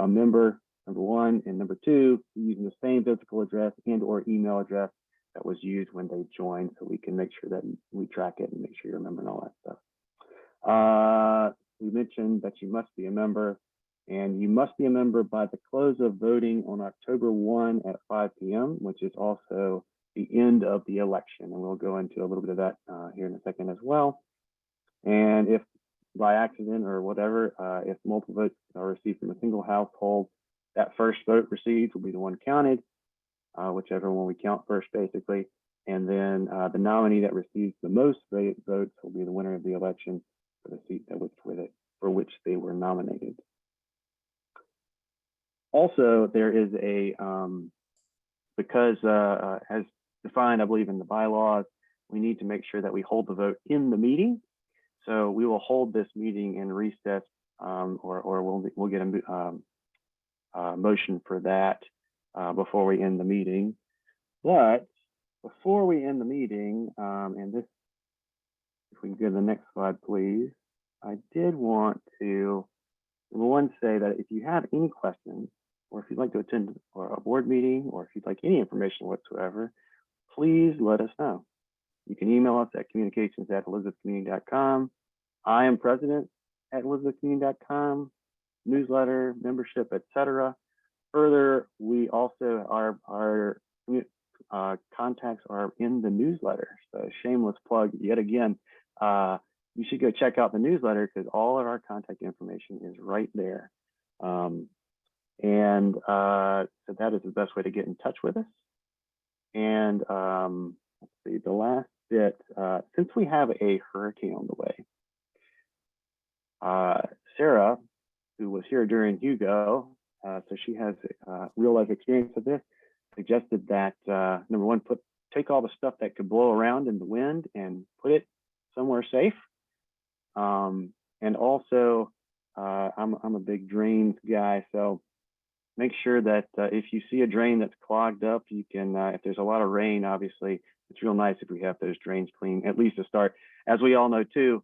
member, number 1, and number 2, using the same physical address and or email address that was used when they joined, so we can make sure that we track it and make sure you remember and all that stuff. We mentioned that you must be a member, and you must be a member by the close of voting on October 1 at 5 p.m., which is also the end of the election. And we'll go into a little bit of that here in a second as well. And if by accident or whatever, if multiple votes are received from a single household, that first vote received will be the one counted, whichever one we count first, basically. And then the nominee that receives the most votes will be the winner of the election for the seat for which they were nominated. Also, there is a, because as defined, I believe, in the bylaws, we need to make sure that we hold the vote in the meeting. So we will hold this meeting in recess, or we'll get a motion for that before we end the meeting. But before we end the meeting, and this, if we can go to the next slide, please. I did want to, number one, say that if you have any questions, or if you'd like to attend a board meeting, or if you'd like any information whatsoever, please let us know. You can email us at communications@elizabethcommunity.com. I am president at elizabethcommunity.com, newsletter, membership, etc. Further, we also our contacts are in the newsletter. So shameless plug yet again. You should go check out the newsletter because all of our contact information is right there. So that is the best way to get in touch with us. And let's see, the last bit, since we have a hurricane on the way, Sarah, who was here during Hugo, so she has real life experience with this, suggested that number one, take all the stuff that could blow around in the wind and put it somewhere safe. And also, I'm a big drains guy, so make sure that if you see a drain that's clogged up, you can, if there's a lot of rain, obviously, it's real nice if we have those drains clean, at least to start. As we all know too,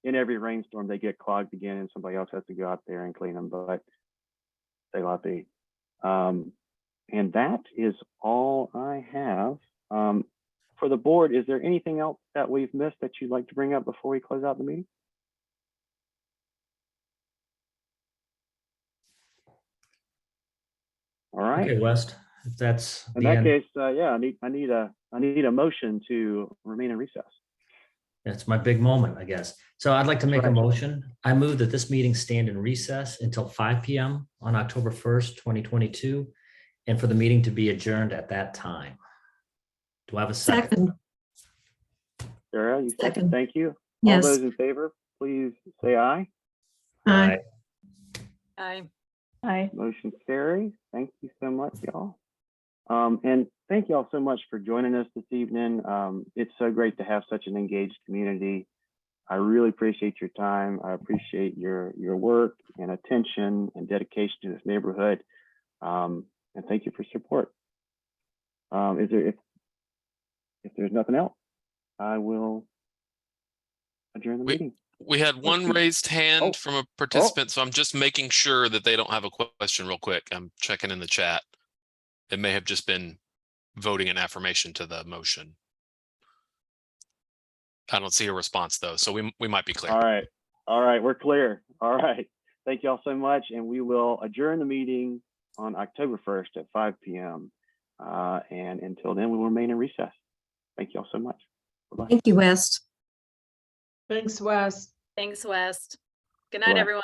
in every rainstorm, they get clogged again and somebody else has to go out there and clean them, but they let be. And that is all I have. For the board, is there anything else that we've missed that you'd like to bring up before we close out the meeting? All right. Okay, West, if that's In the that end, case, yeah, I need a motion to remain in recess. that's my big moment, I guess. So I'd like to make a right. motion. I move that this meeting stand in recess until 5 p.m. on October 1st, 2022, and for the meeting to be adjourned at that time. Do I have a second? Second, Sarah, you said, Second. thank you. All yes. those in favor, please say aye. Aye. Aye. Aye. Motion carries. Thank you so much, y'all. And thank y'all so much for joining us this evening. It's so great to have such an engaged community. I really appreciate your time. I appreciate your work and attention and dedication to this neighborhood. And thank you for support. If there's nothing else, I will adjourn the meeting. We had one raised hand from a participant, so I'm just making sure that they don't have a question real quick. I'm checking in the chat. It may have just been voting an affirmation to the motion. I don't see a response though, so we might be clear. All right, we're clear. All right, thank you all so much, and we will adjourn the meeting on October 1st at 5 p.m. And until then, we will remain in recess. Thank you all so much. Bye-bye. Thank you, West. Thanks, Wes. Thanks, West. Good night, Bye. everyone.